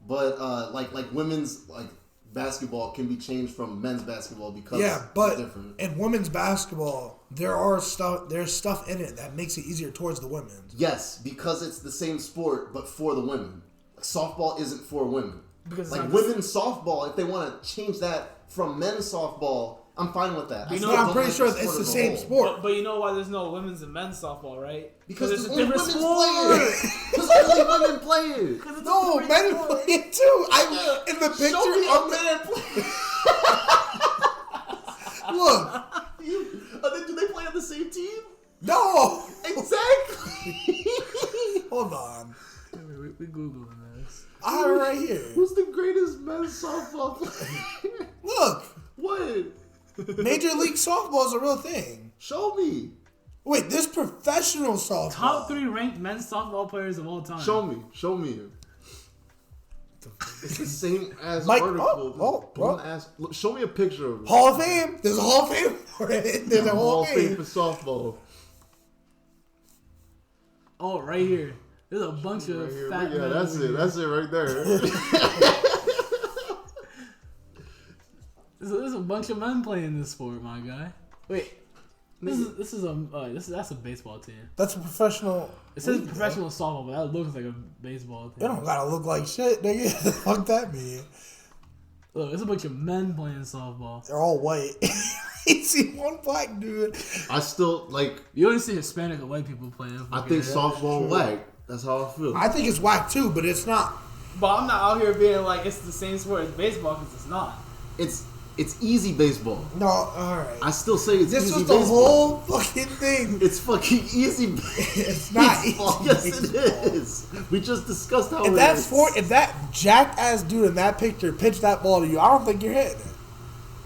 but like women's like basketball can be changed from men's basketball because but it's different. in women's basketball, there's stuff in it that makes it easier towards the women. Yes, because it's the same sport, but for the women. Softball isn't for women. Because like women's softball, if they want to change that from men's softball, I'm fine with that. I'm pretty sure it's the same sport. But you know why there's no women's and men's softball, right? Because it's there's a only different women's sport. players. There's only women players. No, men play it too. I'm in the picture. Show me a man play. Look. Do they play on the same team? No. Exactly. Hold on. We Googling this. I have it right here. Who's the greatest men's softball player? Look. What? Major League Softball is a real thing. Show me. Wait, there's professional softball. Top 3 ranked men's softball players of all time. Show me. It's the same as Mike, article. bro. Look, show me a picture of it. Hall of Fame. There's a Hall of Fame for it. There's a Hall of Fame for softball. Oh, right here. There's a bunch of fat men. That's it. That's it right there. There's a bunch of men playing this sport, my guy. Wait, that's a baseball team. That's a professional. It says professional softball, but that looks like a baseball team. It don't gotta look like shit, nigga. The fuck that mean? Look, there's a bunch of men playing softball. They're all white. You see one black dude. I still like. You only see Hispanic and white people playing. I think softball whack. That's how I feel. I think it's whack too, but it's not. But I'm not out here being like it's the same sport as baseball because it's not. It's easy baseball. No, alright. I still say it's this easy was the baseball. whole fucking thing. It's fucking easy It's not baseball. easy Yes, baseball. it is. We just discussed how If that jackass dude in that picture pitched that ball to you, I don't think you're hitting it.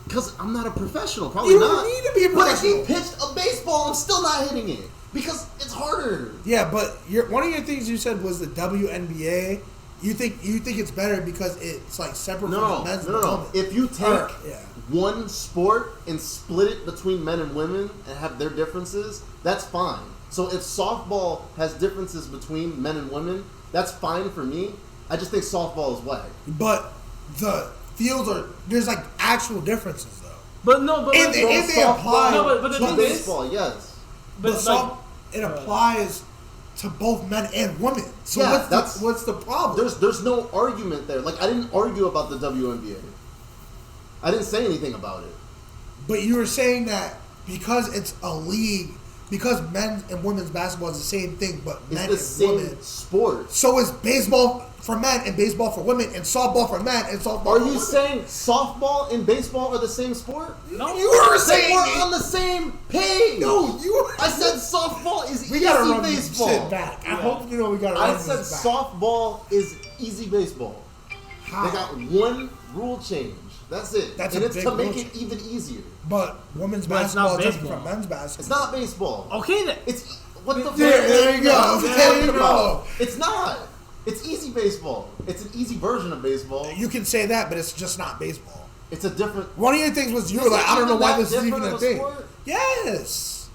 Because I'm not a professional. Probably You not. don't need to be a professional. But if he pitched a baseball, I'm still not hitting it. Because it's harder. Yeah, but one of your things you said was the WNBA. You think it's better because it's like separate from the men's and the women. If you take one sport and split it between men and women and have their differences, that's fine. So if softball has differences between men and women, that's fine for me. I just think softball is whack. But the fields there's like actual differences though. But no, but and they apply. No, but the thing is, baseball, yes. But like, it applies to both men and women. So what's the problem? There's no argument there. Like I didn't argue about the WNBA. I didn't say anything about it. But you were saying that because it's a league, because men's and women's basketball is the same thing, but men and women sport. So is baseball for men and baseball for women and softball for men and softball for women. Are you saying softball and baseball are the same sport? No, you were saying we're on the same page. No, you were. I said softball is we easy gotta run baseball. This shit back. I hope you know we gotta run I said this back. softball is easy baseball. How? They got one rule change. That's it. And it's to make it even easier. But women's basketball is different from men's basketball. It's not baseball. Okay then. It's what the fuck? There you go. There you go. It's not. It's easy baseball. It's an easy version of baseball. You can say that, but it's just not baseball. It's a different. One of your things was you were like, I don't know why this is even a thing. Sport? Yes.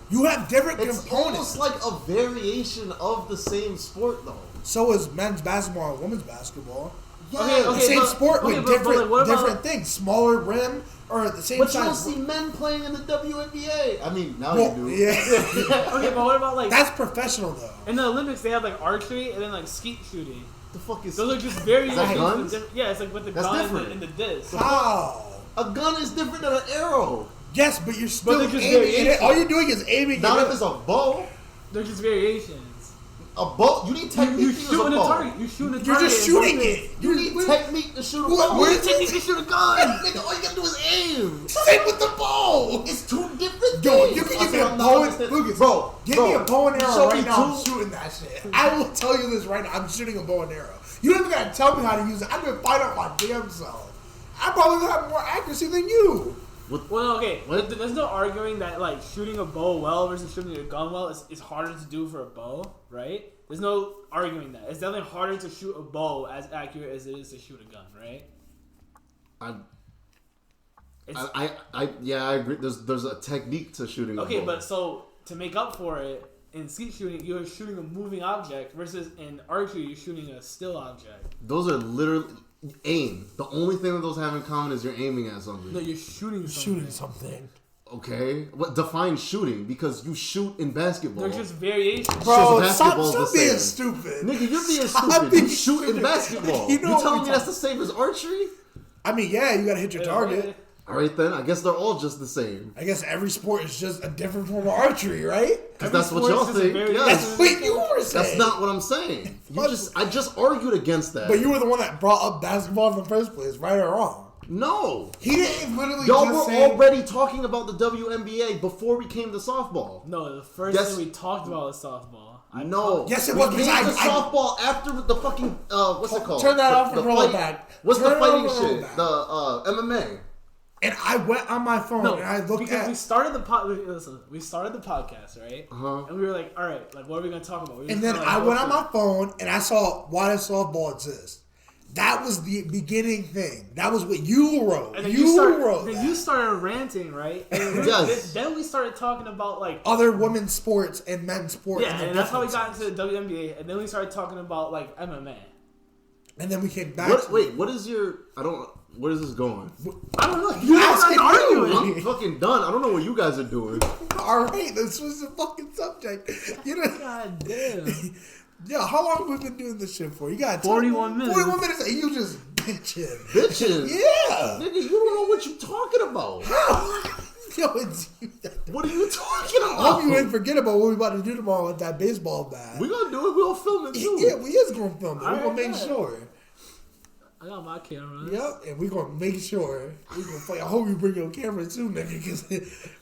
You have different It's components. almost like a variation of the same sport, though. So is men's basketball and women's basketball. Yeah, the same sport with different things. Smaller rim or the same but size. you don't see men playing in the WNBA. I mean, now Well, you do. Yeah. Okay, but what about like that's professional though. in the Olympics? They have like archery and then like skeet shooting. The fuck is? Those are just variations. Is that guns? Yeah, it's like with the That's gun different. and the disc. How? A gun is different than an arrow. Yes, but you're still they're just aiming it. All you're doing is aiming Not it. if it's a bow. They're just variations. A bow. You need technique You to use a shooting a bow. target. You shooting a You're target. just shooting it. You need technique to shoot a bow. What You is need technique it? to shoot a gun. Nigga, all you gotta do is aim. Same with the bow. It's two different Yo, things. you can I give me said a I'm bow not and understanding. Lucas, Bro, give me a bow and you arrow show right me now. I'm two- shooting that shit. I will tell you this right now. I'm shooting a bow and arrow. You don't even gotta tell me how to use it. I'm gonna find out my damn self. I probably have more accuracy than you. Well, okay. What? There's no arguing that like shooting a bow well versus shooting a gun well is harder to do for a bow, right? There's no arguing that. It's definitely harder to shoot a bow as accurate as it is to shoot a gun, right? I agree. There's a technique to shooting. Okay, a bow. but so to make up for it, in skeet shooting, you're shooting a moving object versus in archery, you're shooting a still object. Those are literally Aim. The only thing that those have in common is you're aiming at something. No, you're shooting something. Shooting something. Okay. What defines shooting? Because you shoot in basketball. There's just variations. Bro, Just stop basketball's the being same. stupid. Nigga, you're being Stop stupid. being You shoot in stupid. basketball. You You, know what telling we me that's the same as archery? I mean, yeah, you gotta hit your target. All right, then. I guess they're all just the same. I guess every sport is just a different form of archery, right? Because that's what y'all think. That's Yes. what you were saying. That's not what I'm saying. I just argued against that. But you were the one that brought up basketball in the first place, right or wrong? No. He didn't literally Y'all just were say... already talking about the WNBA before we came to softball. No, the first Yes. thing we talked about was softball. No. Yes, it we was, came because to softball after the fucking what's it called? Turn that off and roll it fight- back. What's Turn the it fighting off and roll it shit? back. The MMA. And I went on my phone No, and I looked because at... we started the we started the podcast, right? Uh-huh. And we were like, all right, like what are we gonna talk about? We were And just then gonna, I like, went go on through my phone and I saw why does softball exist. That was the beginning thing. That was what you wrote. And then You wrote then that. you started ranting, right? And Yes. then we started talking about like Other women's sports and men's sports. yeah, and that's how we got into the WNBA. And then we started talking about like MMA. And then we came back. What is your? Where is this going? I don't know. You asking guys are you. arguing. I'm fucking done. I don't know what you guys are doing. All right, this was the fucking subject. You know, God damn. yeah. How long have we been doing this shit for? You got 41 minutes. 41 minutes, and you just bitching. Bitches. Yeah. Nigga, you don't know what you're talking about. Yo, it's you. What are you talking I about? hope you ain't forget about what we about to do tomorrow with that baseball bat. We gonna do it. We gonna film it too. Yeah, we is gonna film it. We Alright, gonna make yeah. sure. I got my camera. Yep, and we gonna make sure we gonna play. I hope you bring your camera too, nigga. Cause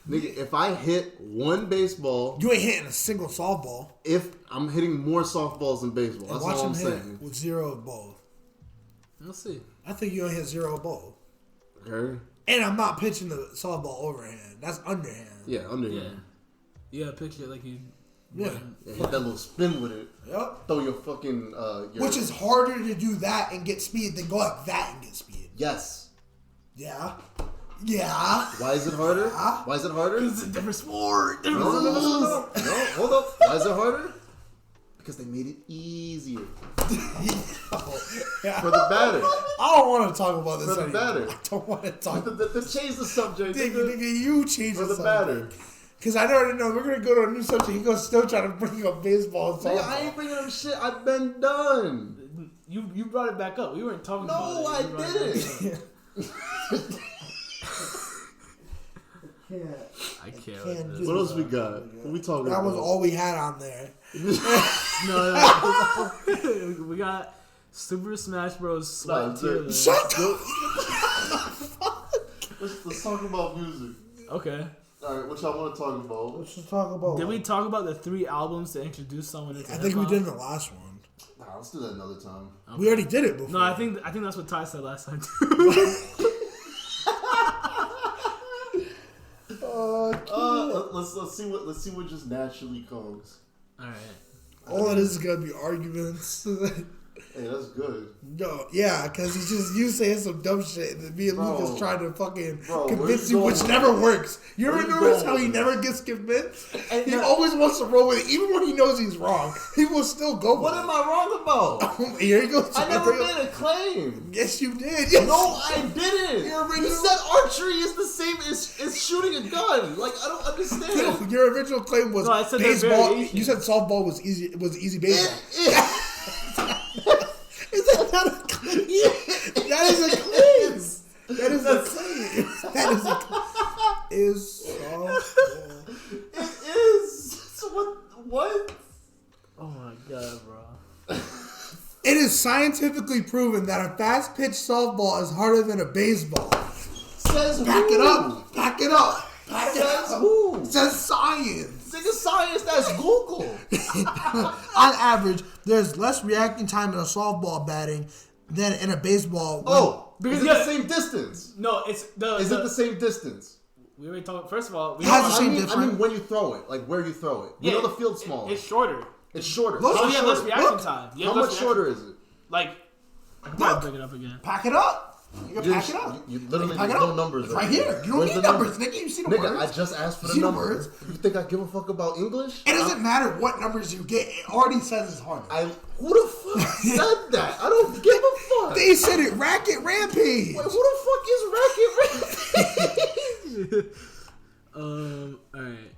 Nigga, if I hit one baseball, you ain't hitting a single softball. if I'm hitting more softballs than baseball, And that's watch all him I'm hit saying. with 0 of both. Let's see. I think you don't hit 0 of both. Okay. And I'm not pitching the softball overhand. That's underhand. Yeah, under Yeah. here. You gotta picture it like you. Yeah. Yeah, hit that little spin with it. Yep. Throw your fucking Which is harder to do that and get speed than go like that and get speed. yes. Yeah. Yeah. Why is it harder? Yeah. Why is it harder? It's a different sport. No, hold up. Why is it harder? Because they made it easier Yeah. for the batter. I don't want to talk about this For the anymore. batter. I don't want to talk. To change the subject. Nigga, you change For the the batter. Because I already know we're gonna go to a new subject. He goes still trying to bring up baseball. And Nigga, softball. I ain't bringing up shit. I've been done. You brought it back up. We weren't talking about it. No, I You brought it back didn't. I can't. Can't with do this. What else we got? What we talking That about? was all we had on there. No. We got Super Smash Bros. Nah, tier list. Shut up. Let's talk about music. Okay. Alright, what y'all want to talk about? Let's just talk about. Did we talk about the 3 albums to introduce someone into I think we hip-hop? did in the last one. Nah, let's do that another time. We already did it before. No, I think that's what Ty said last time too. Let's see what just naturally comes. All right. all of this is gonna be arguments. Hey, that's good. No, yeah, because it's just you saying some dumb shit, and then me and Bro. Lucas trying to fucking Bro, convince where's you, going which with never this? works. You ever Where's notice going how he with never gets convinced? And He no- always wants to roll with it, even when he knows he's wrong. He will still go with What it. am I wrong about? Here he goes. I never made a claim. Yes, you did. Yes. No, I didn't. Your original- You said archery is the same as shooting a gun. Like, I don't understand. Your original claim was No, I said there's baseball. variations. You said softball was easy. It was easy baseball. It Is that not a claim? That is a claim. That is a claim. That is a claim. Is softball. It is. So what? Oh my god, bro. It is scientifically proven that a fast pitch softball is harder than a baseball. Says Back who? it up. Back it up. Back it Says up. who? Says science. Nigga, science, that's Google. On average, there's less reacting time in a softball batting than in a baseball. Oh, Because is it yeah- the same distance? No, it's the. Is it the same distance? We already talked. First of all, we It has don't- the I same mean, difference. when you throw it, like where you throw it. You know the field's smaller. It's shorter. It's shorter. Look, So How you have less shorter? reaction Look. time. You How have less much reaction- shorter is it? Like, I gotta bring it up again. Pack it up. You can pack it You up. literally Pack it there's no up. numbers. It's right here. You don't Where's need the numbers, nigga. You see the Nigga, words. I just asked for You the see the numbers. words. You think I give a fuck about English? It doesn't matter what numbers you get. It already says it's harder. Who the fuck said that? I don't give a not. They said it. Racket Rampage. Wait, who the fuck is Racket Rampage? Alright.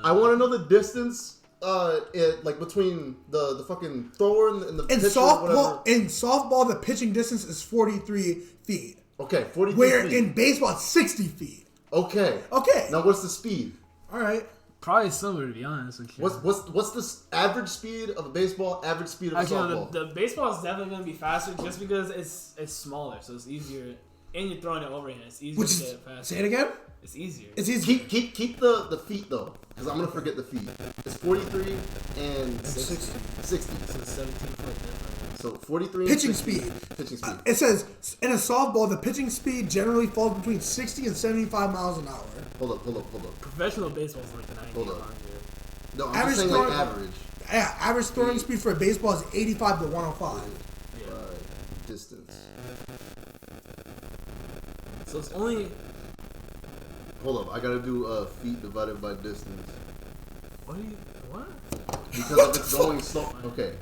I want to know the distance, like between the fucking thrower and the In pitcher. softball, the pitching distance is 43 feet. Okay, 43 Where feet. in baseball, it's 60 feet. Okay. Okay. Now what's the speed? All right. Probably similar, to be honest with you. What's the average speed of a baseball? Average speed of a softball? The baseball is definitely going to be faster just because it's smaller, so it's easier. And you're throwing it overhand. It's easier to get it faster. Say it again. It's easier. It's easy. Keep the feet though, because I'm gonna forget the feet. It's 43 and 60. 60. So it's 17 foot difference. So 43. Pitching and 60. speed. Pitching speed. It says in a softball, the pitching speed generally falls between 60 and 75 miles an hour. Hold up. Professional baseball is like 90, Hold up. 100. No, I'm Average just saying like throwing- average. Yeah, average throwing speed for a baseball is 85 to 105. Yeah. Distance. So it's only... Hold up, I gotta do feet divided by distance. What? Because if it's going slow. Okay.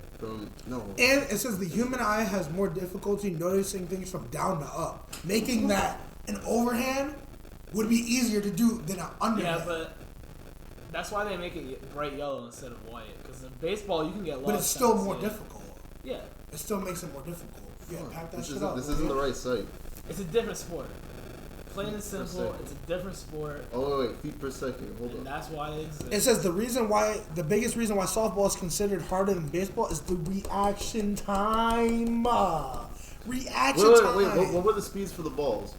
No. And it says the human eye has more difficulty noticing things from down to up, making that an overhand would be easier to do than an underhand. Yeah, but that's why they make it bright yellow instead of white. Because in baseball, you can get lost. But it's still more difficult. Yeah. It still makes it more difficult. Yeah, pack that shit up. This isn't the right site. It's a different sport. Plain and simple, it's a different sport. Oh wait, feet per second. Hold And on. that's why it exists. It says the biggest reason why softball is considered harder than baseball is the reaction time. Reaction time. Wait. What were the speeds for the balls?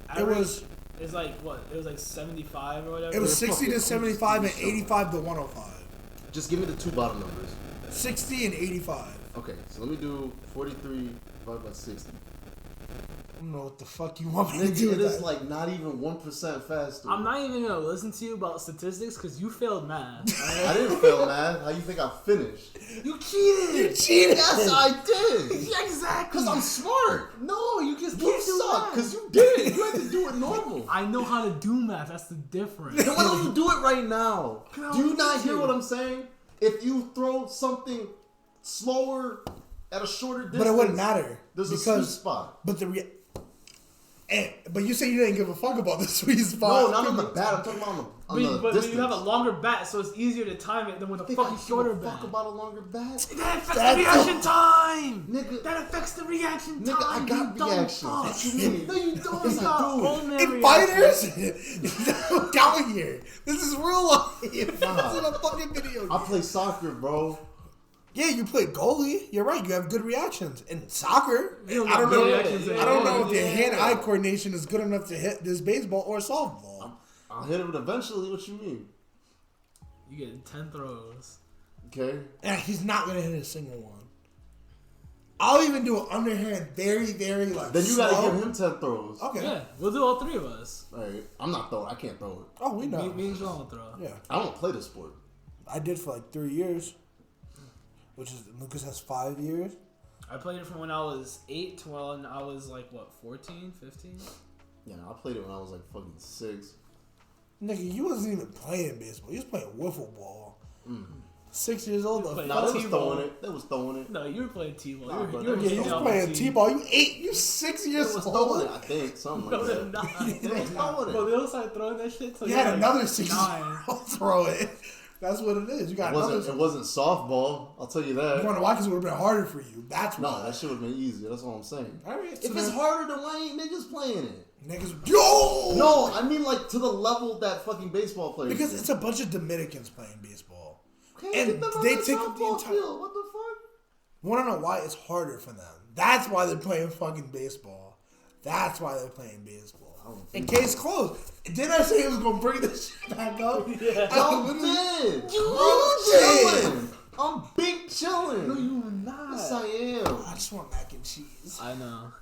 Average is like what? It was like 75 or whatever. It was 60 to fucking 75 and close to 85 to 105. Just give me the two bottom numbers. 60 and 85. Okay, so let me do 43 divided by 60. I don't know what the fuck you want me to Nigga, do it with is that. like not even 1% faster. I'm not even gonna listen to you about statistics because you failed math. I didn't fail, man. How you think I finished? You cheated. You cheated. Yes, I did. Yeah, exactly. Because I'm smart. No, you just You can't do suck. math. Because you didn't. You had to do it normal. I know how to do math. That's the difference. Then why don't you do it right now? No, Do you not you hear do. what I'm saying? If you throw something slower at a shorter distance, But it wouldn't matter. There's a sweet spot. But but you say you didn't give a fuck about the sweet spot. No, not on the bat. I'm talking about on the But distance. you have a longer bat, so it's easier to time it than with a Think fucking I give shorter a bat. fuck about a longer bat? That affects That's the reaction time. Nigga. That affects the reaction time. Nigga, I got you dumb reactions. fuck. What you mean? No, you don't. Yes, I Stop. do. Old man In reaction. fighters, down here. This is real life. This isn't a fucking video. I play soccer, bro. Yeah, you play goalie. You're right. You have good reactions. In soccer, You I don't got know. good reactions I don't know if Yeah. your hand-eye coordination is good enough to hit this baseball or softball. I'll hit it eventually. What you mean? You get 10 throws. Okay. And he's not gonna hit a single one. I'll even do an underhand, very, very like. Then you gotta slow. give him 10 throws. Okay. Yeah, we'll do all three of us. All right. I'm not throwing. I can't throw it. Oh, we know. Me and John will throw. Yeah, I don't play the sport. I did for like 3 years, which is Lucas has 5 years. I played it from when I was 8 to when I was like, what, 14, 15? Yeah, I played it when I was like fucking 6. Nigga, you wasn't even playing baseball. You was playing wiffle ball. 6 years old. played- Nah, they was T-ball. throwing it. They was throwing it. No, you were playing T-ball. Nah, bro, you were Yeah, you hitting was out playing the T-ball. You 8. You 6 years They was old. throwing it, I think. Something No, like they're that. not. They was throwing Bro, it. they don't start throwing that shit till You you're had like another 6 years 9. old throw it. That's what it is. You got another. It wasn't softball. I'll tell you that. You want to watch? It would have been harder for you. That's why. No, that shit would have been easier. That's what I'm saying. All right. If it's harder, then why ain't niggas playing it? niggas, yo. No, I mean like to the level that fucking baseball players. Because do. it's a bunch of Dominicans playing baseball. Okay, and get them on they the take the softball entire- field. What the fuck? Want to know why it's harder for them? That's why they're playing fucking baseball. That's why they're playing baseball. In case closed. Didn't I say he was gonna bring this shit back up? Yeah. Yo, man, did. chilling. I'm big chilling. No, you were not. Yes, I am. I just want mac and cheese. I know.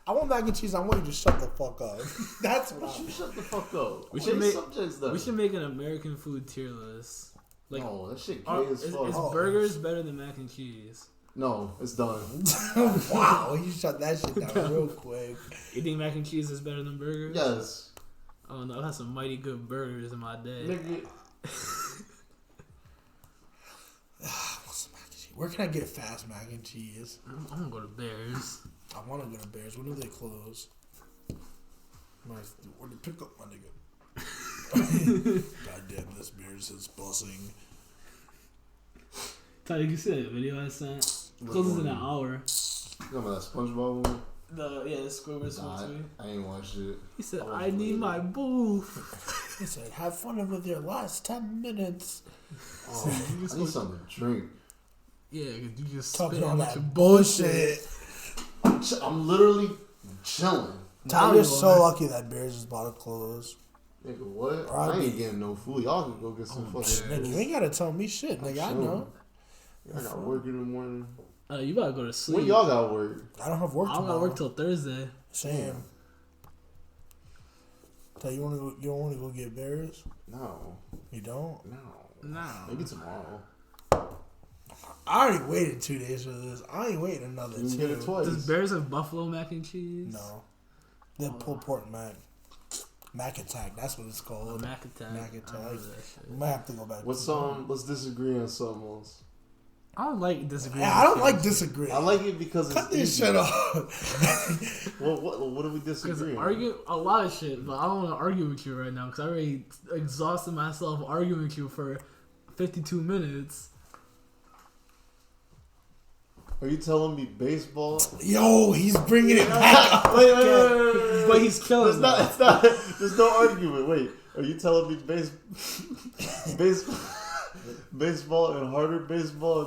I want mac and cheese. I want you to shut the fuck up. That's what I You want. shut the fuck up. We Change should make subjects though. we should make an American food tier list. Like, No, that shit gay are- as is fuck. burgers better than mac and cheese? No, it's done. Wow, you shut that shit down real quick. You think mac and cheese is better than burgers? Yes. Oh no, I've had some mighty good burgers in my day. Nigga, I want some mac and cheese. Where can I get fast mac and cheese? I'm gonna go to Bears. I want to go to Bears. When do they close? Where they pick up my nigga? Goddamn, this Bears is buzzing. Ty, you see that video I sent? Closes in an hour. You talking about that SpongeBob one? The Squidward Nah, I ain't watched it. He said, I need my booth. He said, have fun with your last 10 minutes. Oh, I need something to drink. Yeah, cause you just Talking spit all out that your bullshit. I'm literally chilling. Ty, you're so lucky that Bears is about to close. Nigga, what? Right. I ain't getting no food. Y'all can go get some fucking. Nigga, you ain't gotta tell me shit, nigga. I know. I got work in the morning. You gotta go to sleep. When y'all got work? I don't have work I tomorrow. don't gotta work till Thursday. Same. Tell you don't want to go get Bears? No. You don't? No. Maybe tomorrow. I already waited 2 days for this. I ain't waiting another You can get it 2. twice. Does Bears have buffalo mac and cheese? No. They're pulled pork mac. Mac attack. That's what it's called. Mac attack. Mac I attack. remember that shit. We might have to go back. What's to let's disagree on something else. I don't like disagreeing. Yeah, I don't like disagreeing. I like it because Cut it's this easy. shit off. What do we Because disagree on? argue a lot of shit, but I don't want to argue with you right now because I already exhausted myself arguing with you for 52 minutes. Are you telling me baseball? Yo, he's bringing it back. Wait. But he's killing me. There's no argument. Wait, are you telling me baseball and harder baseball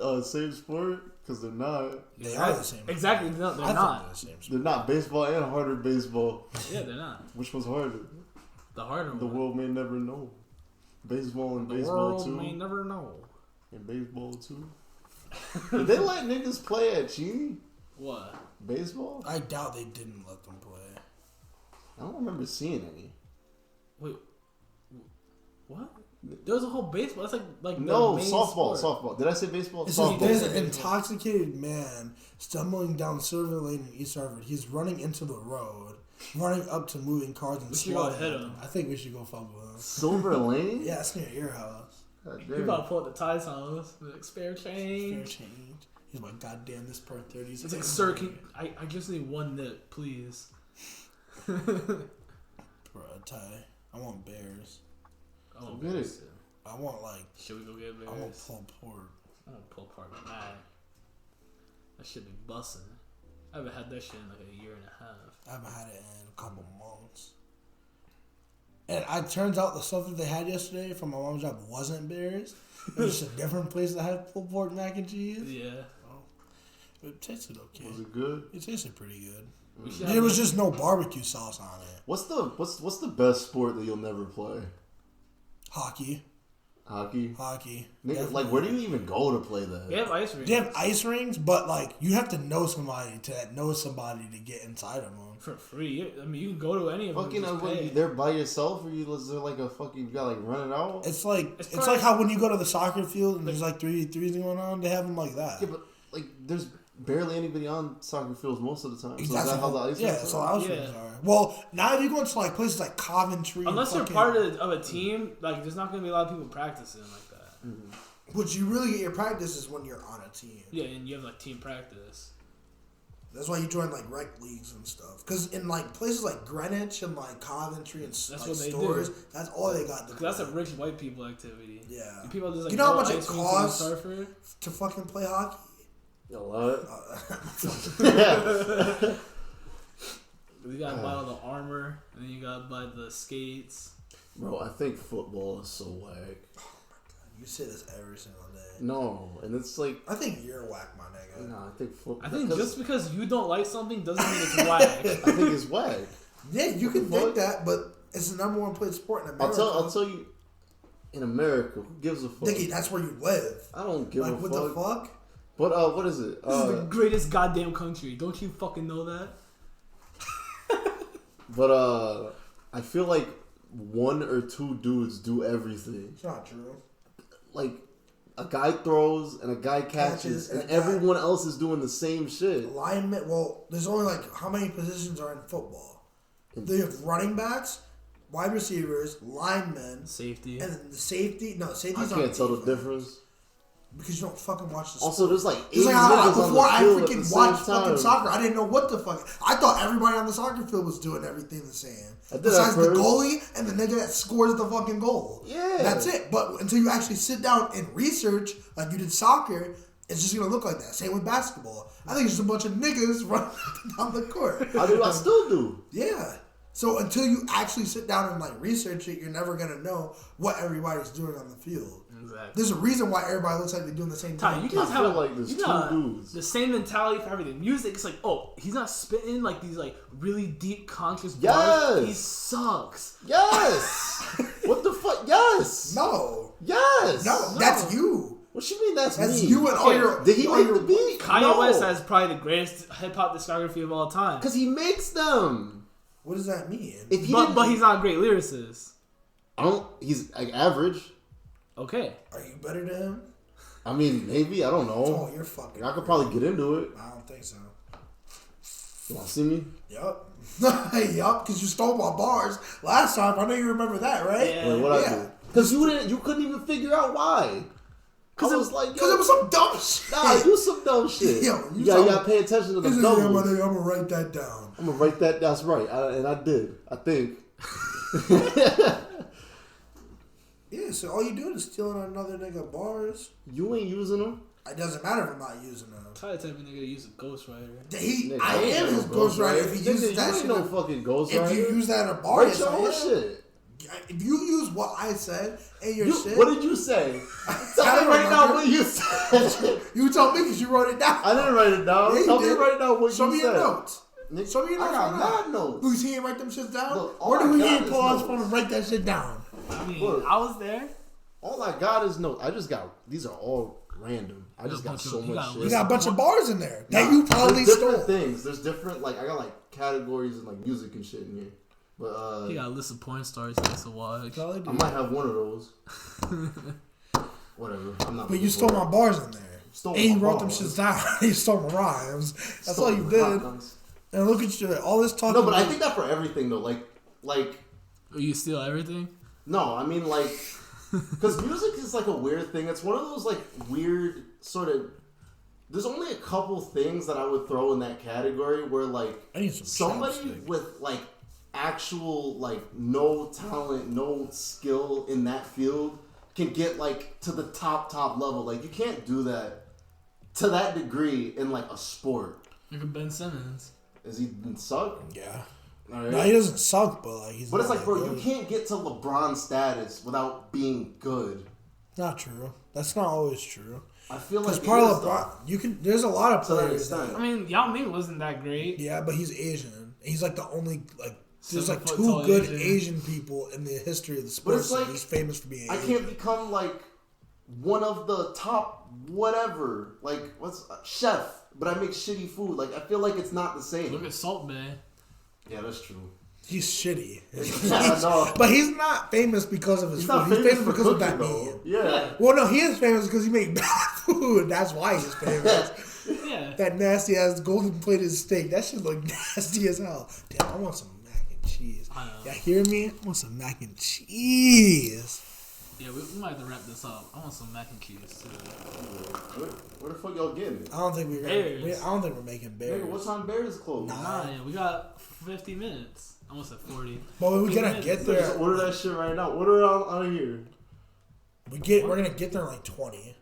are the same sport? Because they're not. They are the same. Exactly. No, they're I not. think they're the same. They're not baseball and harder baseball. Yeah, they're not. Which one's harder? The harder The one. world may never know. Baseball and The baseball world too. may never know. And baseball too. Did they let niggas play at Cheney? What? Baseball? I doubt they didn't let them play. I don't remember seeing any. Wait. What? There was a whole baseball. That's like No, the main softball. sport. Softball. Did I say baseball? It says Softball. there's an intoxicated man stumbling down Silver Lane in East Hartford. He's running into the road, running up to moving cars and We should go swatting hit at him. I think we should go fuck with him. Silver Lane? Yeah, it's near your house. God You damn. about to pull up the Ty's house. Like, spare Fair change. change. He's like, goddamn, this per 30s. It's like, sir, I just need one nip, please. Bruh, Ty. I want bears. Oh, Get it. I want like. Should we go get I want bears? pulled pork. I want pulled pork Mac. That should be bussin'. I haven't had that shit in like a year and a half. I haven't had it in a couple months. And it turns out the stuff that they had yesterday from my mom's job wasn't bears. It was just a different place that had pulled pork mac and cheese. Yeah. It tasted okay. Was it good? It tasted pretty good. We should There have was just no barbecue sauce on it. What's the best sport that you'll never play? Hockey. Hockey? Hockey. Nigga, like, where do you even go to play that? They have ice rinks. They have ice rings, but like you have to know somebody to get inside of them. For free. I mean, you can go to any of them. Fucking, and just are pay. you there by yourself, or is there like a fucking, you gotta like run it out? It's like It's it's probably- like how when you go to the soccer field and there's like 3v3s going on, they have them like that. Yeah, but like, there's barely anybody on soccer fields most of the time. So is That's that how the ice yeah, rinks that's are? how ice Yeah. rinks are. Well, now if you go into like places like Coventry, Unless and you're part of a team, like, there's not going to be a lot of people practicing like that. which you really get your practice is when you're on a team. Yeah, and you have, like, team practice. That's why you join like rec leagues and stuff. Because in like places like Greenwich and like Coventry and That's like what they stores, do. that's all they got. To Because that's a play. rich white people activity. Yeah. And people just, like, You know how go much it ice rinks in costs? Surfer. To fucking play hockey. A lot. You gotta buy all the armor, and then you gotta buy the skates. Bro, I think football is so whack. You say this every single day. No, and it's like, I think you're whack, my nigga. nah, I think football. I think just because you don't like something doesn't mean it's whack. I think it's whack. Yeah, you can What? think that, but it's the number one played sport in America. I'll tell you. In America, who gives a fuck? Nigga, that's where you live. I don't give Like, a what fuck. the fuck? But what is it? This is the greatest goddamn country. Don't you fucking know that? But I feel like one or two dudes do everything. It's not true. Like, a guy throws and a guy catches, and everyone else is doing the same shit. Linemen, well, there's only like, how many positions are in football? They have running backs, wide receivers, linemen, Safety. and then the safety. No, I safety's can't on tell the defense. difference. Because you don't fucking watch the sport. Also, there's like 80 It's like niggas on before the I field at the freaking same watched time. fucking soccer, I didn't know what the fuck. I thought everybody on the soccer field was doing everything the same. I did Besides at the first. goalie and the nigga that scores the fucking goal. Yeah. That's it. But until you actually sit down and research, like you did soccer, it's just gonna look like that. Same with basketball. I think it's just a bunch of niggas running down the court. I still do. Yeah. So until you actually sit down and like research it, you're never gonna know what everybody's doing on the field. Exactly. There's a reason why everybody looks like they're doing the same Ty, thing. you guys I have feel like there's two dudes. the same mentality for everything. Music, it's like, oh, he's not spitting like these like really deep conscious Yes. bars. He sucks. Yes. What the fuck? Yes. No. Yes. No, that's you. What you mean that's That's me? you and all your. Did he all make your the beat? Kanye No. West has probably the greatest hip hop discography of all time. Because he makes them. What does that mean? If he But he's not a great lyricist. He's like average. Okay. Are you better than him? I mean, maybe. I don't Oh, know. you're fucking. I could probably get into it. I don't think so. You want to see me? Yup. Yup, because you stole my bars last time. I know you remember that, right? Yeah. Wait, what I Yeah. do? Because you couldn't even figure out why. Because it was like, Because it was some dumb shit. nah, do some dumb shit. Yo, you gotta pay attention to the He said, yeah, my doubles. nigga, I'm going to write that down. I'm gonna write that. That's right, and I did. I think. Yeah, so all you doing is stealing another nigga bars. You ain't using them. It doesn't matter if I'm not using them. Ty the type of nigga to use a ghostwriter. Nigga, I am his ghostwriter if he uses you that ain't shit. no fucking ghostwriter. If you use that in a bar, write yes, your I own am. shit. If you use what I said in your shit, What did you say? I Tell me don't right now remember. what you said. You told me because you wrote it down. I didn't write it down. Yeah, you Tell me did. right now what Show you me said. your notes. Nick, Show me your I notes. got right now. mad notes. Who's he ain't write them shits down? Look, all Where do I we got need is pull out his notes. phone and write that shit down? I mean, Look. I was there. All I got is notes. I just got. These are all random. I just got so much shit. You got a bunch of bars in there that Nah, you probably there's different stole. things. There's different like I got like categories and like music and shit in here. But He got a list of porn stars he likes to watch. Probably do. I might have one of those. Whatever. I'm not. But you stole my bars in there. Stole And you my wrote them bars. shits down. You stole my rhymes. That's Stole all you my did. shotguns. And look at you. All this talking. No, but I think that for everything though. Like You steal everything? no, I mean like because music is like a weird thing. It's one of those like weird sort of. There's only a couple things that I would throw in that category where like I need some somebody chopstick. with like actual like no talent, no skill in that field can get like to the top level. Like you can't do that to that degree in like a sport. Look at Ben Simmons. Is he suck? Yeah. All right. No, he doesn't suck, but like he's. But it's not like, bro, that you good. can't get to LeBron status without being good. Not true. That's not always true. I feel Because like part it of is, though. LeBron, you can. There's a lot of To that players extent. that. I mean, Yao Ming wasn't that great. Yeah, but he's Asian. He's like the only like. There's like 7 foot two tall good Asian. Asian people in the history of the But sport. it's So like, he's famous for being I Asian. can't become like one of the top whatever, like what's chef, but I make shitty food. Like I feel like it's not the same. Look at Salt Bay. Yeah, that's true. He's shitty. I know. But he's not famous because of his He's food. not He's famous famous for because of cooking, that though. meme. Yeah. Well, no, he is famous because he made bad food. That's why he's famous. Yeah. That nasty ass golden plated steak. That shit look nasty as hell. Damn, I want some mac and cheese. I know. Y'all hear me? I want some mac and cheese. Yeah, we might have to wrap this up. I want some mac and cheese too. Where the fuck y'all getting? I don't think we're Bears. I don't think we're making bears. Nigga, what time Bears close? Nah. Yeah, we got 50 minutes. I almost said 40. But we're 50 gonna minutes. get Just there. order that shit right now. Order it out of here. We're gonna get there in like 20.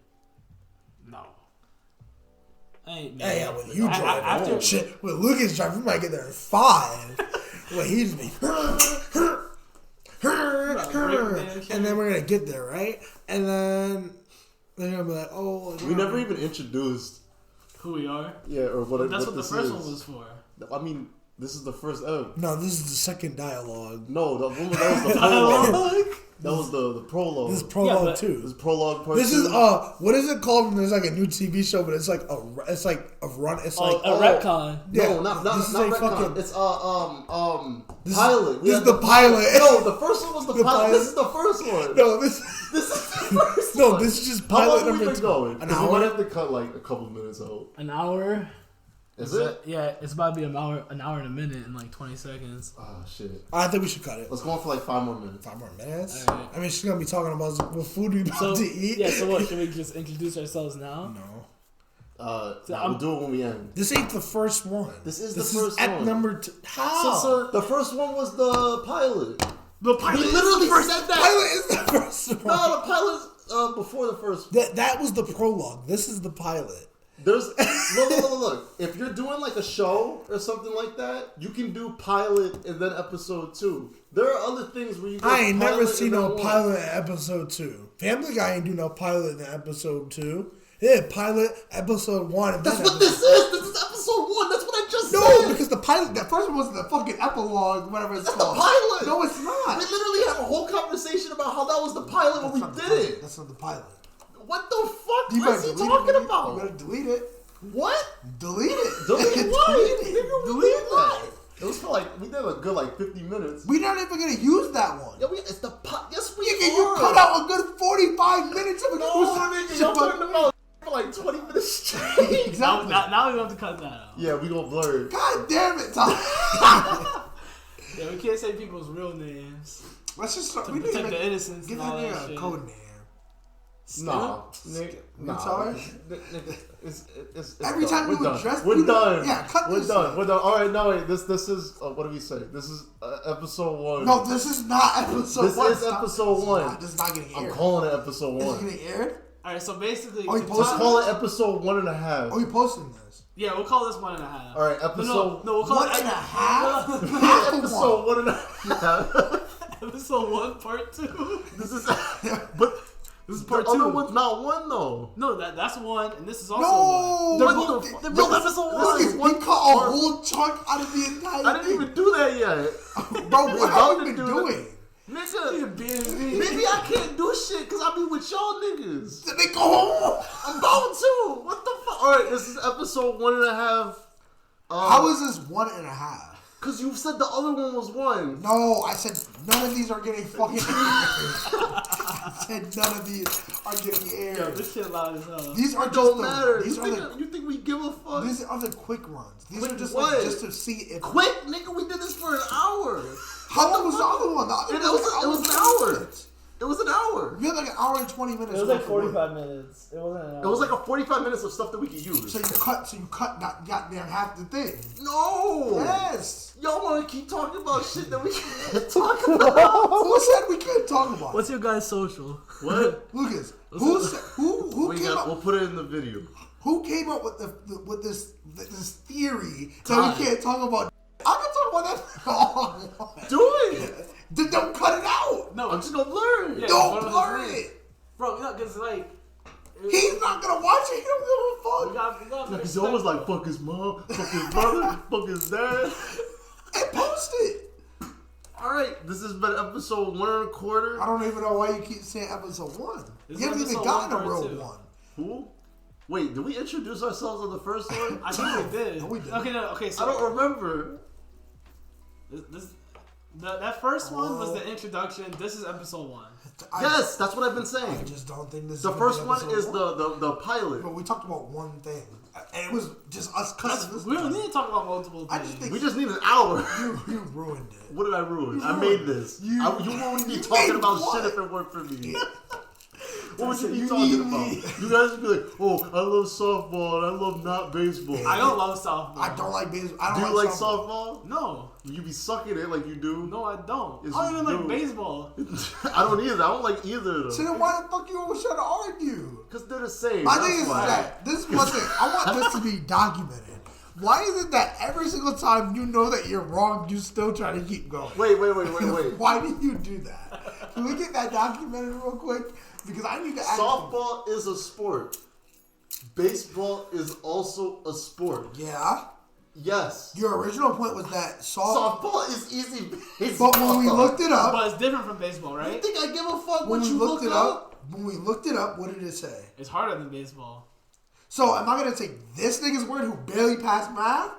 No. Ain't Yeah, with you I- driving. after- Shit, with Lucas driving, we might get there in 5. Well, he's be. And then we're gonna get there, right? And then they're gonna be like, "Oh, We never even introduced. Who we are? Yeah, or what? That's what the this first is. one was for. I mean, this is the first ep. No, this is the second dialogue. No, that was the prologue. That was the prologue. This is prologue but- This 2. is prologue part This 2. is what is it called when there's like a new TV show, but it's like a run. It's like A retcon. yeah, No, not this is not a retcon. fucking- It's This is- pilot. We this had is the pilot. No, the first one was the The pilot. pilot. This is the first one. no, this This is the first one. this is just How pilot long have we number been 2. going? An 'Cause we might hour. have to cut like a couple minutes out. An hour. Is it? Yeah, it's about to be an hour and a minute in like 20 seconds. Oh shit. I think we should cut it. Let's go on for like 5 more minutes. 5 more minutes? All right. I mean, she's going to be talking about what food we about to eat. Yeah, so what? Should we just introduce ourselves now? No. We'll do it when we end. This ain't the first one. This is the first one. At number 2. How? So the first one was the pilot. The pilot We literally said that. Pilot is the first one. No, the pilot before the first. That was the prologue. This is the pilot. There's look. If you're doing like a show or something like that, you can do pilot and then episode 2. There are other things where you. I ain't never pilot seen and no then one. pilot in episode 2. Family Guy ain't do no pilot in episode 2. Yeah, pilot episode 1. And That's then what this is. This is episode 1. That's what I just said. No, because the pilot, that first one was the fucking epilogue, whatever it's That's called. the pilot. No, it's not. We literally had a whole conversation about how that was the pilot when we did it. That's not the pilot. What the fuck? You What's he better delete talking it. You about? better delete it. What? Delete it. Delete what? Delete it. Nigga, Delete that. It was for like, we did a good like 50 minutes. We're not even gonna use that one. Yeah, it's the yes we Nigga, are. you cut out a good 45 minutes of it. No, nigga, y'all talking about for like 20 minutes straight. Exactly. Now we have to cut that out. Yeah, we gonna blur it. God damn it, Tom. Yeah, we can't say people's real names. Let's just start. To We need to protect make, the innocence give and all that that nigga a shit. code name. Nah, nigga, nah. sorry? It's Every done. time We're you done. address We're people- done. yeah, cut We're this done. shit. We're done. All right, no wait. This is what do we say? This is episode 1. No, this is not episode This 1. is episode 1. This is not getting aired. I'm calling it episode Is it 1. getting aired? All right, so basically, Oh, you to posted Let's talk- call it episode 1.5. Oh, you posting this? yeah, we'll call this 1.5. All right, episode No, we'll call 1.5? it episode 1.5. episode 1, part 2. This is, but This is part the 2. other one's not 1 though. No, that's 1, and this is also No! 1. They're What both, the- they're both this- episode this 1. is We one cut a part. whole chunk out of the entire I didn't thing. even do that yet. Bro, We're what about have to you been do doing? Nigga, BSB. maybe I can't do shit because I be with y'all niggas. Did they go home? I'm about to. What the fuck? All right, this is episode 1.5. How is this 1.5? Because you said the other one was 1. No, I said none of these are getting fucking aired. I said none of these are getting Yo, aired. this shit loud as hell. These are It just don't the, matter. These You are think, the, you think we give a fuck? these are the quick runs. These Quick are just what? like just to see if Quick, nigga, we did this for an hour. How long was the other one? The other It one was an hour. minutes. It was an hour. We had like an hour and 20 minutes. It was like worth of work. 45 minutes. It wasn't an hour. It was like a 45 minutes of stuff that we could use. So you cut not goddamn half the thing. No. Yes. Y'all want to keep talking about shit that we can't talk about? Who said we couldn't talk about? What's your guys' social? What? Lucas? We'll put it in the video. Who came up with with this theory that we can't talk about? I can talk about that all I want. Do it. Then don't cut it out. No, I'm just gonna blur it. Yeah, Don't one of blur his names. it. Bro, you know, cause like He's not gonna watch it. He don't give a fuck. we got Because he's always like, fuck his mom, fuck his brother, fuck his dad. And post it. Alright, this has been episode 1.25. I don't even know why you keep saying episode 1. This You is haven't even episode gotten a 1, real part 2. one. Who? Wait, did we introduce ourselves on the first one? I think we did. No, we didn't. Okay, so I don't remember. that first one was the introduction. This is episode 1. Yes, that's what I've been I saying. just don't think this. The is gonna first be one episode is the pilot. But we talked about one thing, and it was just us cussing this. We don't need to talk about multiple I things. just think We just need an hour. you ruined it. What did I ruin? You I made this. You- You wouldn't be you talking made about what? shit if it weren't for me. What would you be You talking need about? me. You guys would be like, oh, I love softball and I love not baseball. I don't love softball. I don't like baseball. I Do don't you like softball? No, You be sucking it like you do. no, I don't. Yes, I don't you even like do. baseball. I don't either. I don't like either So though. then why the fuck you always trying to argue? Because they're the same. My That's thing is why. that this is one thing. I want this to be documented. Why is it that every single time you know that you're wrong, you still try to keep going? Wait. Why do you do that? Can we get that documented real quick? Because I need to ask. Softball is a sport. Baseball is also a sport. Yeah. Yes. Your original point was that Softball is easy baseball. But when we looked it up, But it's different from baseball, You right? think I give a fuck when what we you looked look it up? up, what did it say? It's harder than baseball. So am I gonna take this nigga's word who barely passed math?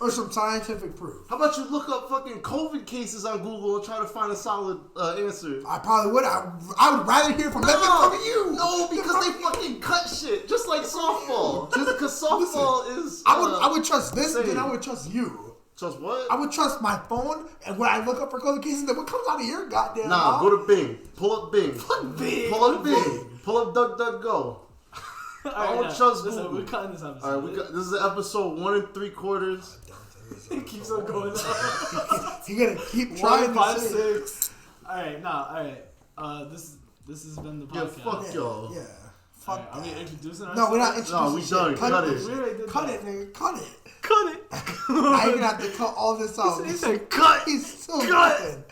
or some scientific proof. How about you look up fucking COVID cases on Google and try to find a solid answer? I probably would. I would rather hear from them than from you. No, because they fucking cut shit just like softball. Just because softball is. I would trust this, insane. then I would trust you. Trust what? I would trust my phone, and when I look up for COVID cases, then what comes out of your goddamn mouth? Go to Bing. Pull up Bing. Bing. Pull up Bing. Pull up DuckDuckGo. I don't trust Google. We're cutting this episode. All right, this is episode 1 3/4. It keeps on going up. You're gonna keep trying 1, 5, to 6. All right. This has been the podcast. Yeah, fuck y'all. Yeah. Fuck Are we introducing ourselves? No, we're not introducing No, we done. Cut it. We already did Cut that. it, nigga. Cut it. Cut it. I even have to cut all this out. He said cut. He's still Cut. cutting.